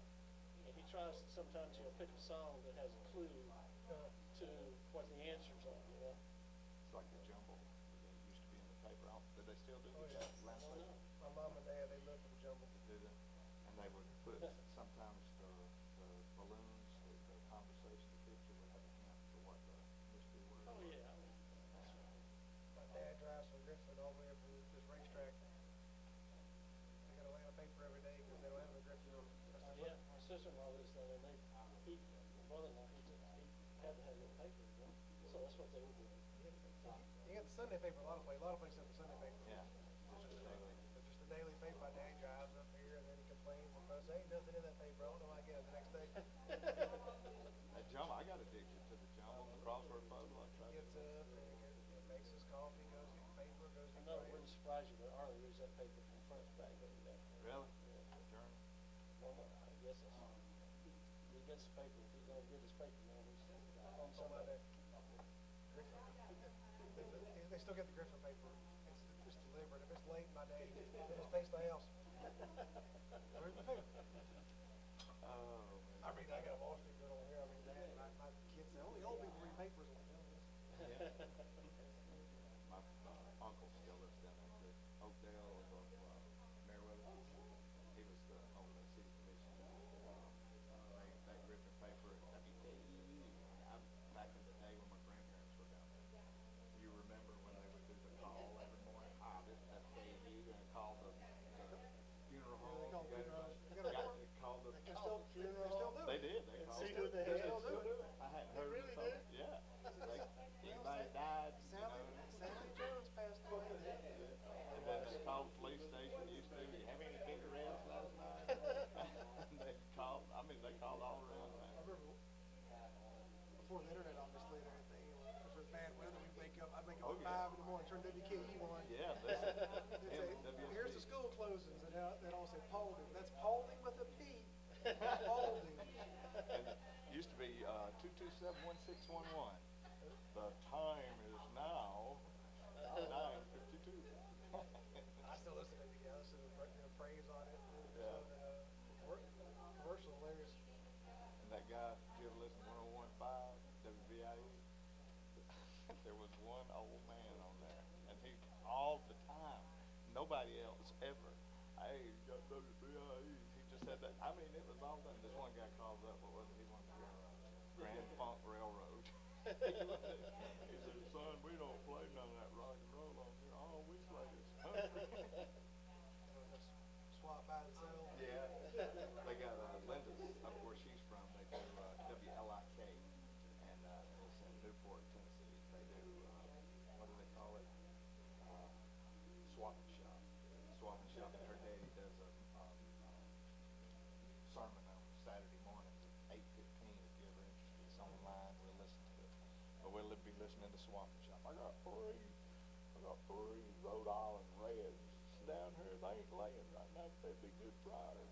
And he tries, sometimes he'll pick a song that has a clue to what the answers are, you know. It's like the jumble that used to be in the paper. Did they still do Oh, the yeah. last week? My mom and dad, they lived from Jumble. Do they? And they would put sometimes the balloons, the conversation, the picture would have a hint to what the mystery word was. Oh, yeah. My dad drives from Griffin all the way up to this racetrack. They got Atlanta paper every day because they don't have a Griffin. Yeah, my sister-in-law lives down there, and my brother-in-law, he had to have a paper, you know. So that's what they were doing. You got the Sunday paper a lot of places. A lot of places have the Sunday paper. Yeah, just the daily. But just the daily paper. My dad drives up here and then he complains because there ain't nothing in that paper. I don't know how I get it the next day. That jumble, I got addicted to the jumble, the crossword puzzle. He gets up and he makes his coffee, goes get the paper, goes I get know it prayers. wouldn't surprise you, but Arlie reads that paper from front to back every day. Really? Yeah. The journal? Well, I guess he gets the paper. If he don't get his paper now, he's on somebody. They still get the Griffin paper. It's delivered. If it's late, my dad, he just takes the house. Where's my paper? Oh, I read, I got a Wall Street Journal here. I mean, Dad, my kids say, only old people read papers. I'm like, oh, yes. My uncle still lives down there in Oakdale of Meriwether. He was the Oakdale City Commissioner. That Griffin paper, back in the day when my grandparents were down there, you remember when they would do the call every morning? This is FKU, and call the funeral home. They call funeral homes. They called the They still do it. They did. They called See who the hell do it. I hadn't heard really from do? Yeah. Anybody died, Sally Jones passed away. And then they called the police station, used to, you have any big arrests last night? And they called all around I town. remember before the internet obviously and everything, if it was bad weather, I'd wake up at 5 in the morning, turn WKE on. Yeah, listen. Here's the school closings, and they'd all say Paulding. That's Paulding with a P. Paulding. And it used to be 227-1611. The time is now 9:52. I still listen to it. I listen to praise on it. Yeah. Commercial hilarious. And that guy, did you ever listen to 101.5 WVIE? There was one old man on there, and he, all the time, nobody else ever, hey, you got WVIE. He just said that. I mean, it was all done. This one guy called up, what was it? He wanted to go Grand Funk Railroad. He said, son, we don't play none of that rock and roll on here. All we play is country. Swap by and sell. Yeah. They got Linda's up where she's from. They do WLIK, and it's in Newport, Tennessee. They do, what do they call it? Swap and shop. Swap and shop. And her daddy does a sermon on Saturday mornings at 8:15. If you're ever interested, it's online. We'll listen to it. But we'll be listening to Swap and Shop. I got three Rhode Island Reds down here. They ain't laying right now, but they'd be good fryers.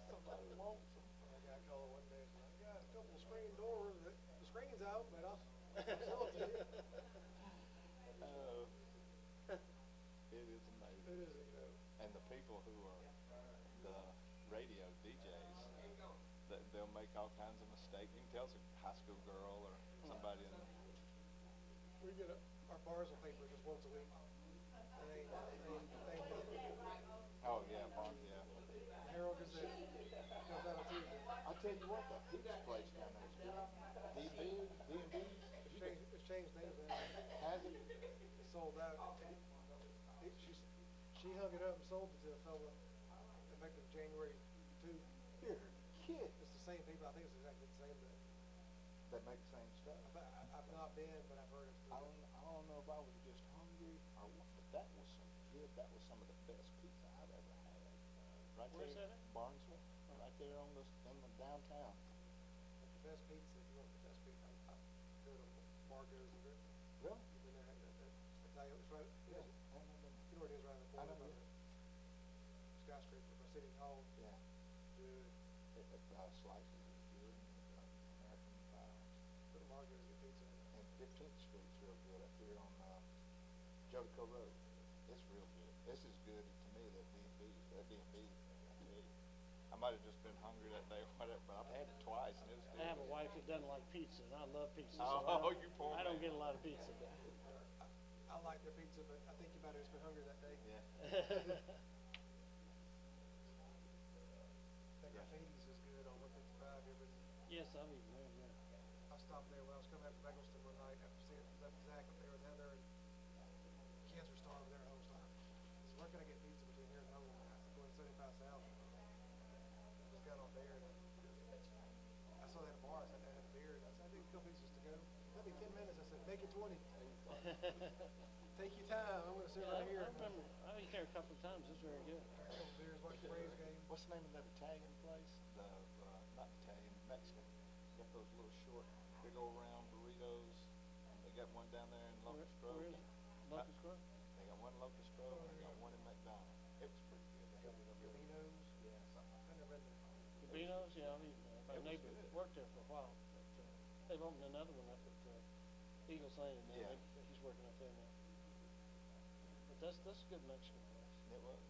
Somebody wants them. A guy called one day and said, I got a couple of screen doors. The screen's out, but I'll sell it to you. It is amazing. It is, you know. And the people who are the radio DJs, they'll make all kinds of mistakes. You can tell it's a high school girl or somebody in the... We get our Barnesville paper just once a week. They Oh, yeah, Barnes, yeah. Herald Gazette comes out on Tuesday. I'll tell you what, the pizza place down there is good. D&D? It's changed names now. Has it? It's sold out. She hung it up and sold it to a fella effective January 2. You're kidding. It's the same people. I think it's exactly the same thing. They make the same stuff. I've not been, but I've heard it's I don't know if I was just hungry or what, but that was that was some of the best pizza I've ever had. Right Where's there, that at? Barnesville, right there in the downtown. the best pizza. If you want the best pizza, I go to Marco's and Grip. Really? You've been there, it's right, Yeah. you know where it is, right on the I corner know, of the skyscraper by City Hall. Yeah. Good. Slices is good, and American pies. Go to Marco's and get pizza. And 15th Street's real good up here on Jericho Road. It's real good. It's as good to me that D&B's. That D&B, I tell you. I might have just been hungry that day or whatever, but I've had it twice and it was still I have a good. wife that doesn't like pizza, and I love pizza. Oh, so you poor I don't man. get a lot of pizza, but. I like their pizza, but I think you might have just been hungry that day. Yeah. That Graffiti's is good on 155. You ever been? Yes, I've eaten there, yeah. I stopped there when I was coming back from Eggleston one night after seeing left Zach up there with Heather, and kids were starving there at home. So I said, where can I get pizza between here and home? And I said, going 75 South. I just got off there, and I saw that bar. I sat there and had a beer, and I said, I need a couple pizzas to go. That'd be 10 minutes. I said, make it 20. Take your time. I'm going to sit right here. I remember, I was there a couple of times, it's very good. Beers, watch the Braves game. What's the name of that Italian place? Not Italian, Mexican. Got those little short, big old round burritos. They got one down there in Locust Grove. Where is it? Locust Grove? They got one in Locust Grove and they got one in McDonald. It was pretty good. They had Gabino's. Yeah, something like that. I've never been there. Gabino's, yeah, I've eaten there. My It was neighbor good. worked there for a while, but, they've opened another one up at, Eagles Lane, and Yeah. he's working up there now. But that's a good Mexican place. It was.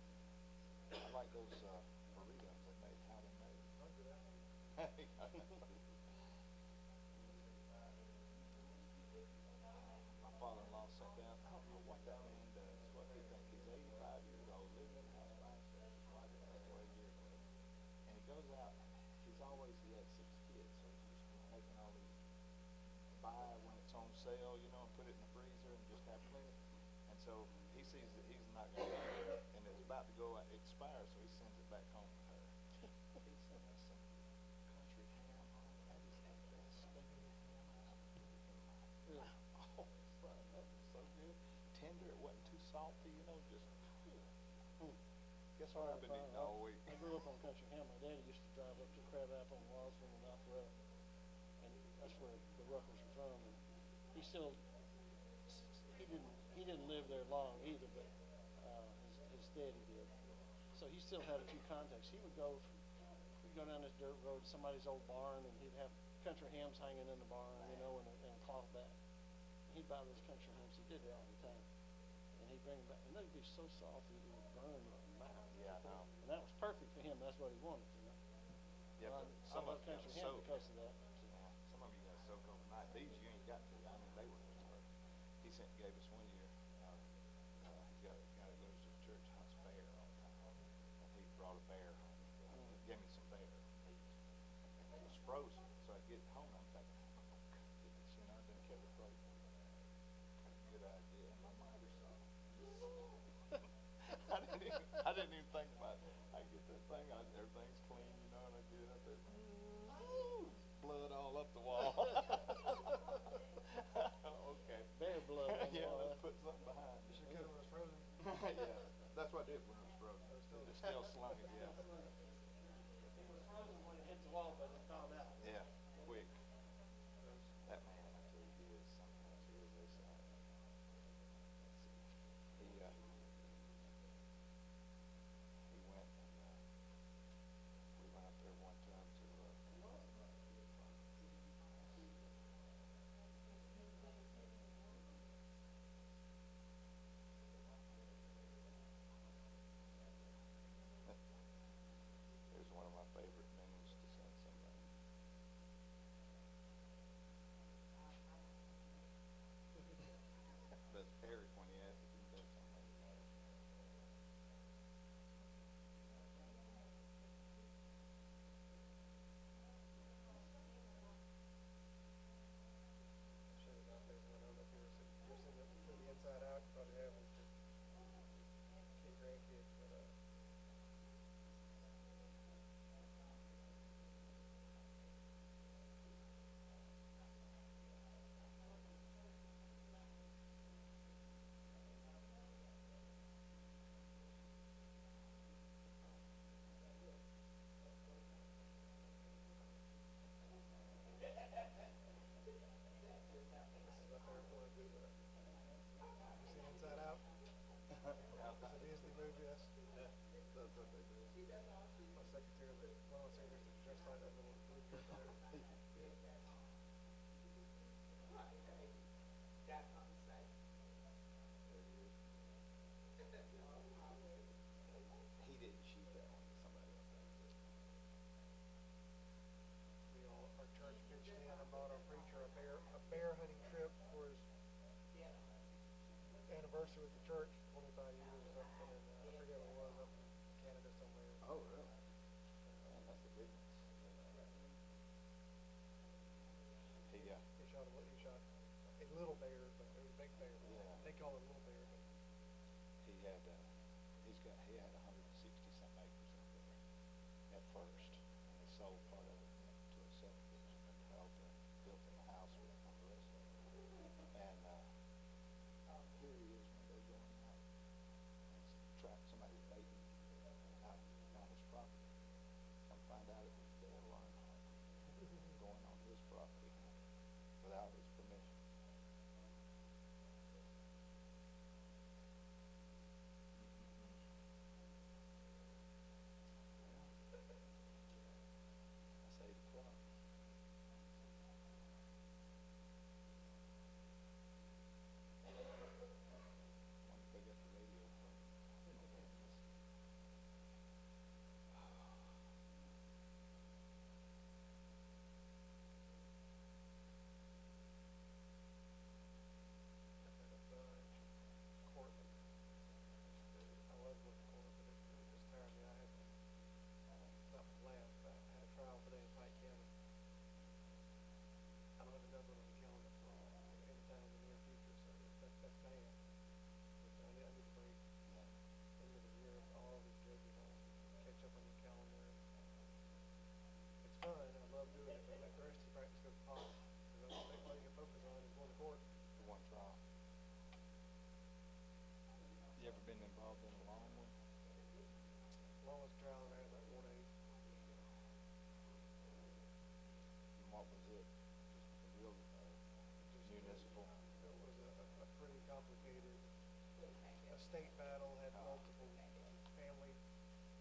I like those burritos they made, how they made it. My father-in-law sat down, I don't know what that man does, what do you think? He's 85 years old, living in the house by himself, his wife passed away a year ago. And he goes out, he had 6 kids, so he's just making all these, buy when it's on sale, you know, and put it in the freezer and just have plenty. And so he sees that he's not going to eat it, and it's about to go expire, so he sends it back home to her. He sent us some country ham home. That is the best stinking ham I've ever eaten in my life. Oh, son, that was so good. Tender, it wasn't too salty, you know, just. Guess what I've been eating all week? I grew up on country ham. My daddy used to drive up to Crab Apple in Wallsville and North Road, and that's where the Ruckers were from. And he didn't live there long either, but his daddy did. So he still had a few contacts. We'd go down this dirt road to somebody's old barn, and he'd have country hams hanging in the barn, you know, in a cloth bag. He'd buy those country hams. He did it all the time, and he'd bring them back, and they'd be so soft that it would burn your mouth. Yeah, I know. And that was perfect for him. That's what he wanted, you know. Yeah, Well, but I some love of you country gotta ham soak. because of that. Yeah, some of you gotta soak overnight. These you ain't got to. I mean, they were just perfect. He gave us one year. He got a goes to church, hunts bear all the time, and he brought a bear home. Gave me some bear meat. It was frozen, so I get home. I'm thinking, oh goodness, you know, I didn't keep it frozen. Good idea. My miter saw. I didn't even think about it. I get that thing, everything's clean, you know, and I get it up there. Blood all up the wall. Okay. Bear blood on the Yeah, wall. let's put some move this. That's what they do. My secretary, one of my secretaries is dressed like that little blue shirt there. He didn't shoot that one, somebody else did. We all, our church pitched in and bought our preacher a bear hunting trip for his anniversary with the church, 25 years or something, and I forget what it was, up in Canada somewhere. Oh, really? Man, that's the big ones. He shot a little bear, but it was a big bear. Yeah. They call it a little bear, but He had 160 some acres up there at first, and he sold part of it to a subdivision and developed and built him a house with the rest of it. And here he is one day going out and somebody was baiting out on his property. Come find out it was Dale Lionheart going on his property without his permission. That's 8 o'clock. Wonder if they got the radio from. I love going to court, but it just tired me. I had to, not laugh, but I had a trial today in Pike County. I don't have a number on the calendar for any time in the near future, so that's bad. But I need to break into the year of all these judges on, catch up on your calendar. It's fun, I love doing it, but that Rusty practice goes pop, because all you can focus on is going to court. The one trial. You ever been involved in a long one? Longest trial I had like 1 age. And what was it? Just a real municipal? It was a pretty complicated estate battle, had multiple family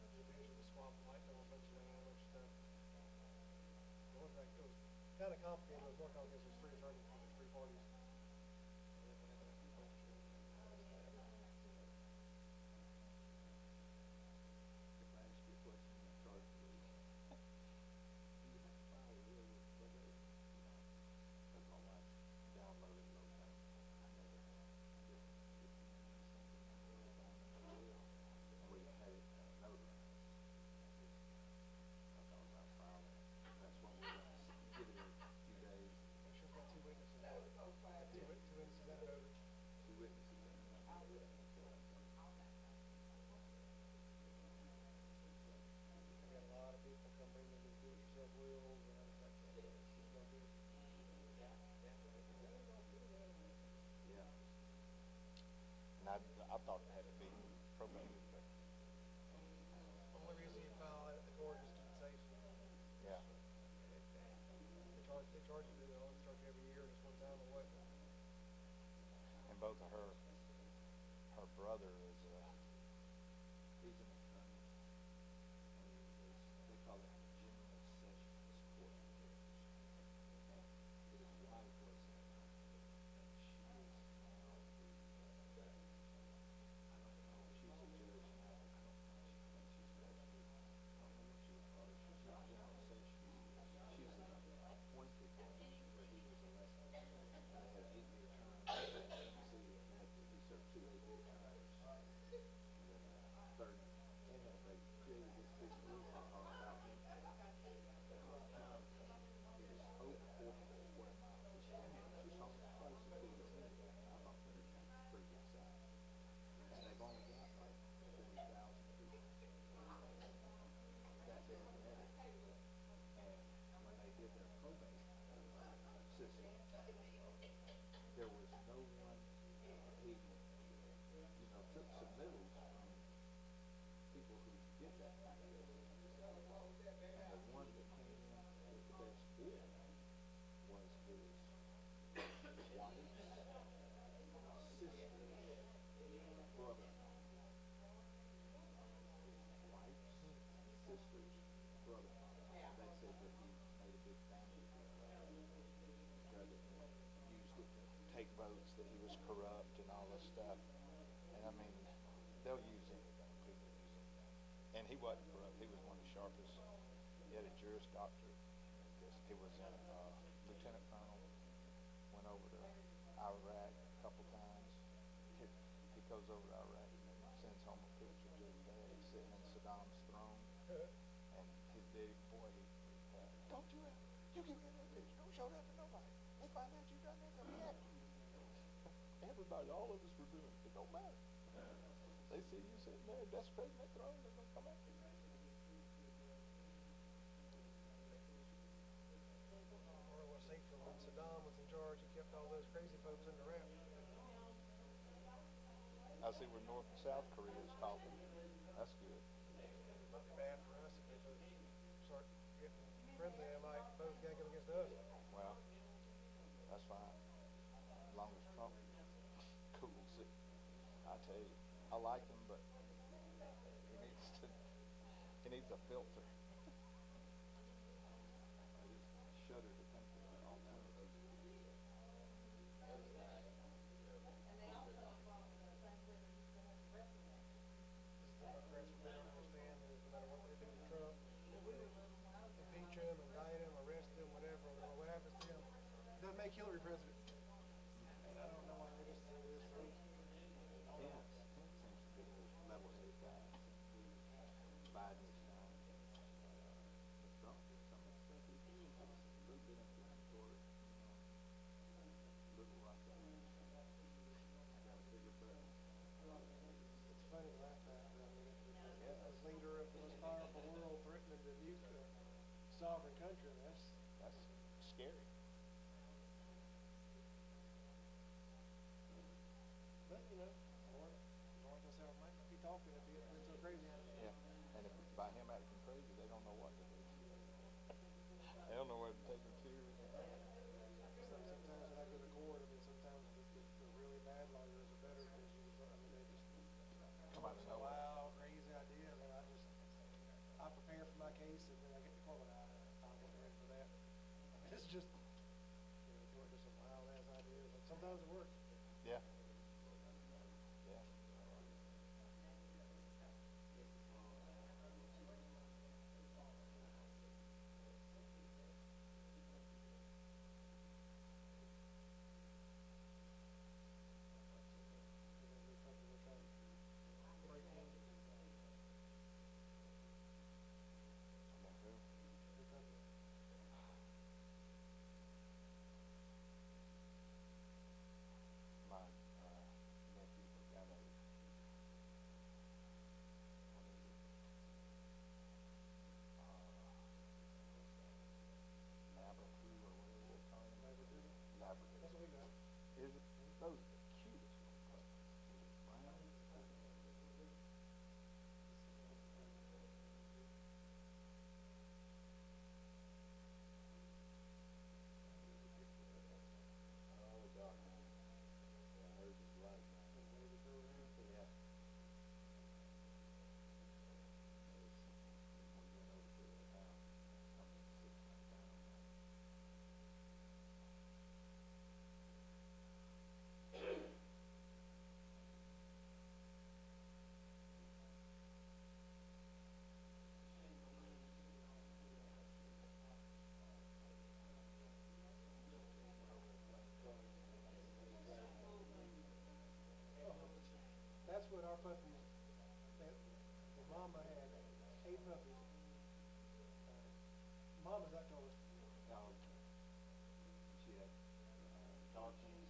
divisions, swamp light, a bunch of other stuff. It was kind of complicated, it was more complicated, there's 3 attorneys, there's 3 parties. If I ask you a question, I'm sorry for this. Do you have to file a will with probate? Because my wife downloaded those things. I never have. I did 15 something. I really found a will. And we had it notarized. I thought about filing. That's what we're going to give it a few days. Make sure it's got 2 witnesses on it. Two witnesses and a notary. 2 witnesses and a notary. I got a lot of people come bring me these do-it-yourself wills, and I was like, this is no good. Yeah. And I thought it had to be probated, but Only reason you file it at the court is to keep safe. yeah. They charge you, they always charge you every year, just one time or what? And both of her brother is he's an attorney. And they call it general sessions court judge. And his wife was an attorney, and she is now the I don't know, she's a judge now. I don't think she's actually, I don't know what she would call her. She's not general sessions. She was the appointed one where he was elected. And they had 8-year terms. See, he served 2 8-year terms. And he wasn't corrupt. He was one of the sharpest. He had a Juris Doctorate. He was a lieutenant colonel. Went over to Iraq a couple times. He goes over to Iraq and then sends home a picture to his dad. He's sitting in Saddam's throne. And his daddy, boy, don't you ever, you give me that picture. Don't show that to nobody. They find out you done that, they'll be happy. Everybody, all of us were doing it. It don't matter. They see you sitting there desecrating that throne, they're going to come after you. Or was hateful when Saddam was in charge, he kept all those crazy folks under wraps. I see where North and South Korea is talking. That's good. It might be bad for us if they both start getting friendly, they might both gang up against us. Well, that's fine. As long as Trump cools it. I tell you, I like him, but he needs a filter. I just shudder to think of an alternative. Democrats don't understand is no matter what they do to Trump, impeach him, indict him, arrest him, whatever, what happens to him, it doesn't make Hillary president. And I don't know why they just say this for us. Pence seems to be the level-headed guy. Biden is not. But Trump, to some extent, he's a little bit inflammatory. Little like that. Got a bigger button. It's funny to laugh at, but I mean, as leader of the most powerful world threatening to nuke a sovereign country, that's scary. But, you know, Lord myself might not be talking if he's been so crazy. Yeah, and if by him acting crazy, they don't know what to do. They don't know whether to take him serious. Sometimes when I go to court, I mean, sometimes the really bad lawyers are better because they just Come out of nowhere. wild, crazy ideas, and I prepare for my case, and then I get to court, I'm getting ready for that. I mean, it's just, come up with some wild ass ideas, and sometimes it works. Yeah. Yeah. My nephew got a, what is it? Labradoodle or whatever they call it. Labradoodle? Labradoodle. That's what we got. Is it? Those are the cutest little puppies. Brown. Oh, God. Yeah, hers is right now. Yeah. We went over to their house. Something sitting right down there. That's what our puppies, the mama had 8 puppies. Mama's, I told us. She had Dawkins.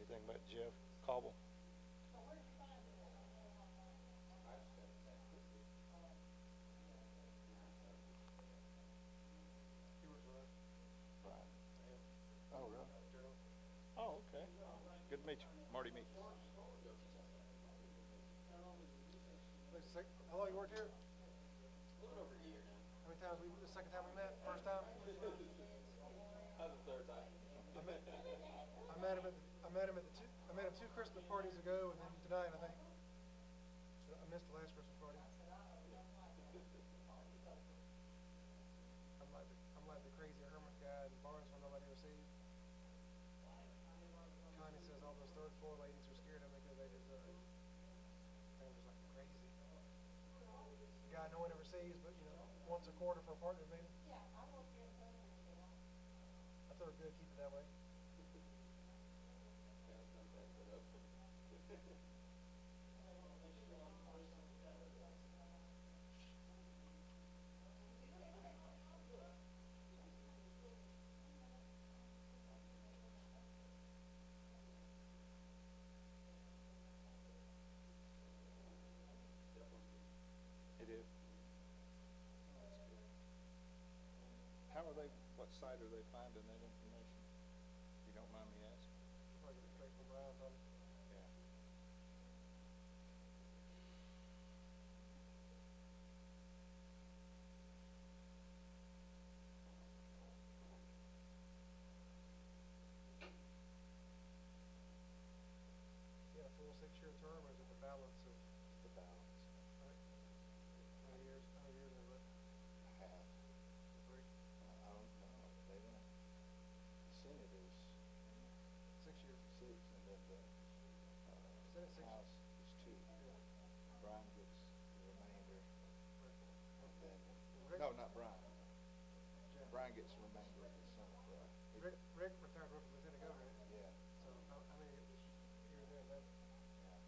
anything about Jeff Cobble? Brian. Oh, really? Oh, okay. Good to meet you. Marty Meeks. How long you worked here? A little over a year now. How many times the second time we met? First time? That's the third time. I met him two Christmas parties ago, and then tonight, I think. I missed the last Christmas party. I'm like the crazy hermit guy in Barnesville nobody ever sees. Connie says all those third floor ladies are scared of me because they're just like crazy. The guy no one ever sees, but once a quarter for a partner meeting. I thought it good, keep it that way. It is. How are they, what site are they finding that information? If you don't mind me asking. Probably get it straight from Brian, probably. Yeah. He had a full 6-year term, or is it the balance of? The balance. Right. How many years have it? Half. 3. I don't know. They don't. The Senate is 6 years. 6, and then the Senate 6. House is 2. Yeah. Brian gets the remainder. And then, Rick- no, not Brian. Jeff. Brian gets the remainder of the Senate, right? Rick retired from Lieutenant Governor. Yeah. So how many years there then? Yeah.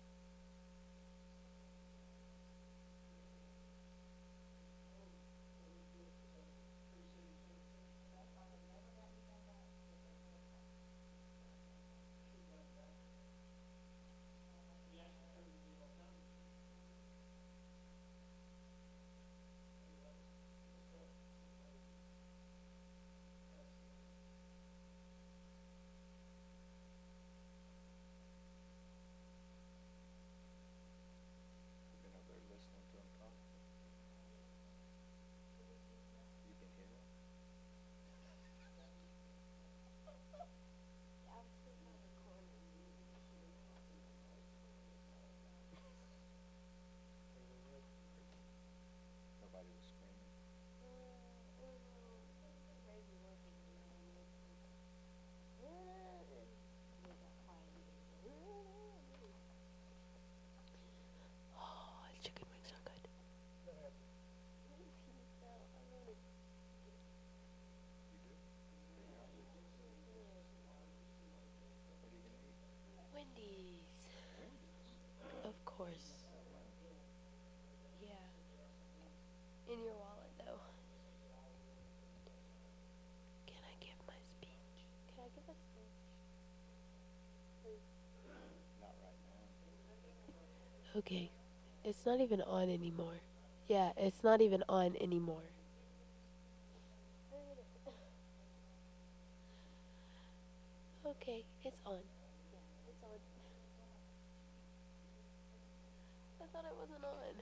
Been over there listening to him talk. You can hear him? Nobody was screaming. Oh, chicken wings are good. That happened. You do? Are you hungry? What are you gonna eat? Wendy's. Wendy's? Of course. Yeah. In your wallet, though. Can I give my speech? Can I give a speech? Please. Not right now. Okay. It's not even on anymore. Yeah, it's not even on anymore. Okay, it's on. Yeah, it's on. I thought it wasn't on.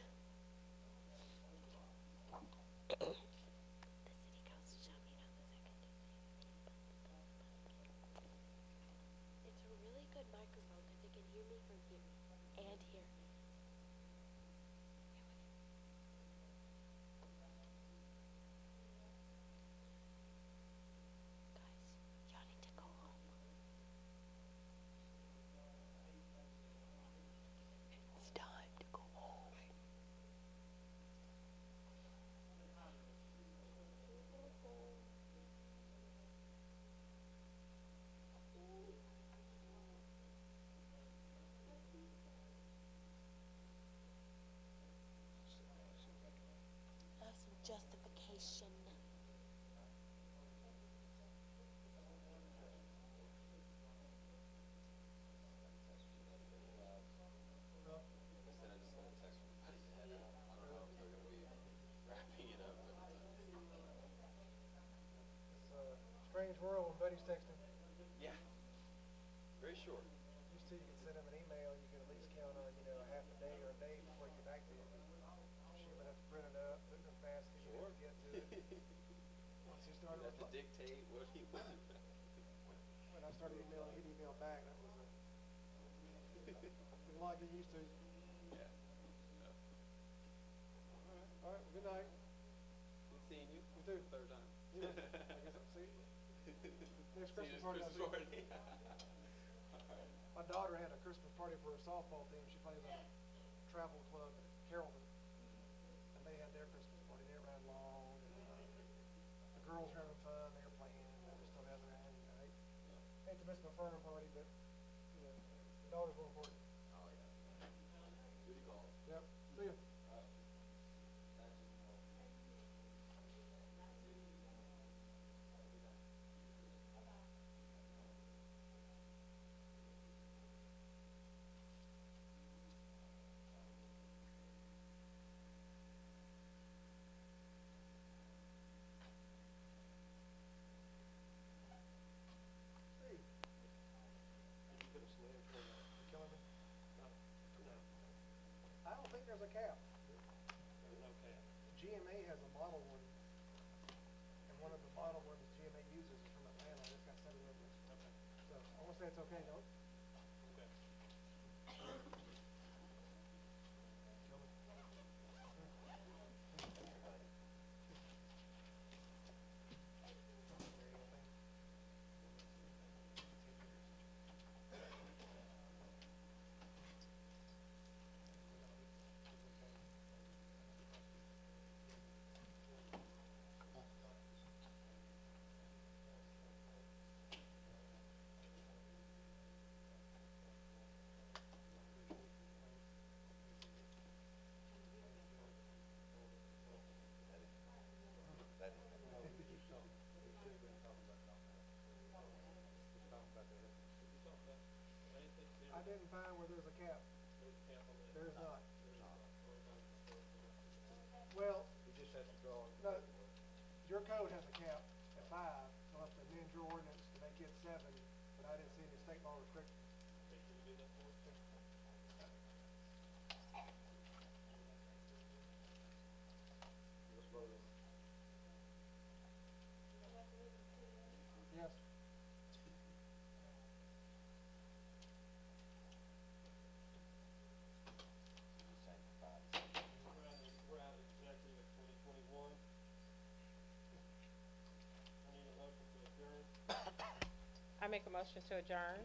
The city council shall meet on the second Tuesday. It's a really good microphone because it can hear me from here and here. Guys, y'all need to go home. It's time to go home. text him. Yeah. Very short. Used to, you could send him an email, you could at least count on, you know, a half a day or a day before he get back to you. She would have to print it up, put it in a basket, you have to get to it. Once he started You have to dictate what he wants. when I started emailing, he'd email back, that was a lot to get used to. Yeah. All right, well, good night. Good seeing you. You too. Third time. Yeah, I guess I'll see you. Next See you Christmas party, I'll see you. party. My daughter had a Christmas party for her softball team. She plays on a travel club in Carrollton. And they had their Christmas party. They ran long. And, the girls were having fun. They were playing. They were still having their hand. I hate to miss my farm party, but, you know, the daughter's more important. Oh, yeah. Duty calls. Yep. See ya. Killing me? No. I don't think there's a cap. There's no cap. GMA has a model one, and one of the model ones GMA uses is from Atlanta. It's got 7 acres. Okay. So I want to say it's okay, don't? Okay. I didn't find where there's a cap. There is not. Well, He just has to draw. no, your code has a cap at 5. You'll have to amend your ordinance to make it 7, but I didn't see any state law restriction. Yes. We're out exactly at 2021. I need a motion to adjourn. I make a motion to adjourn.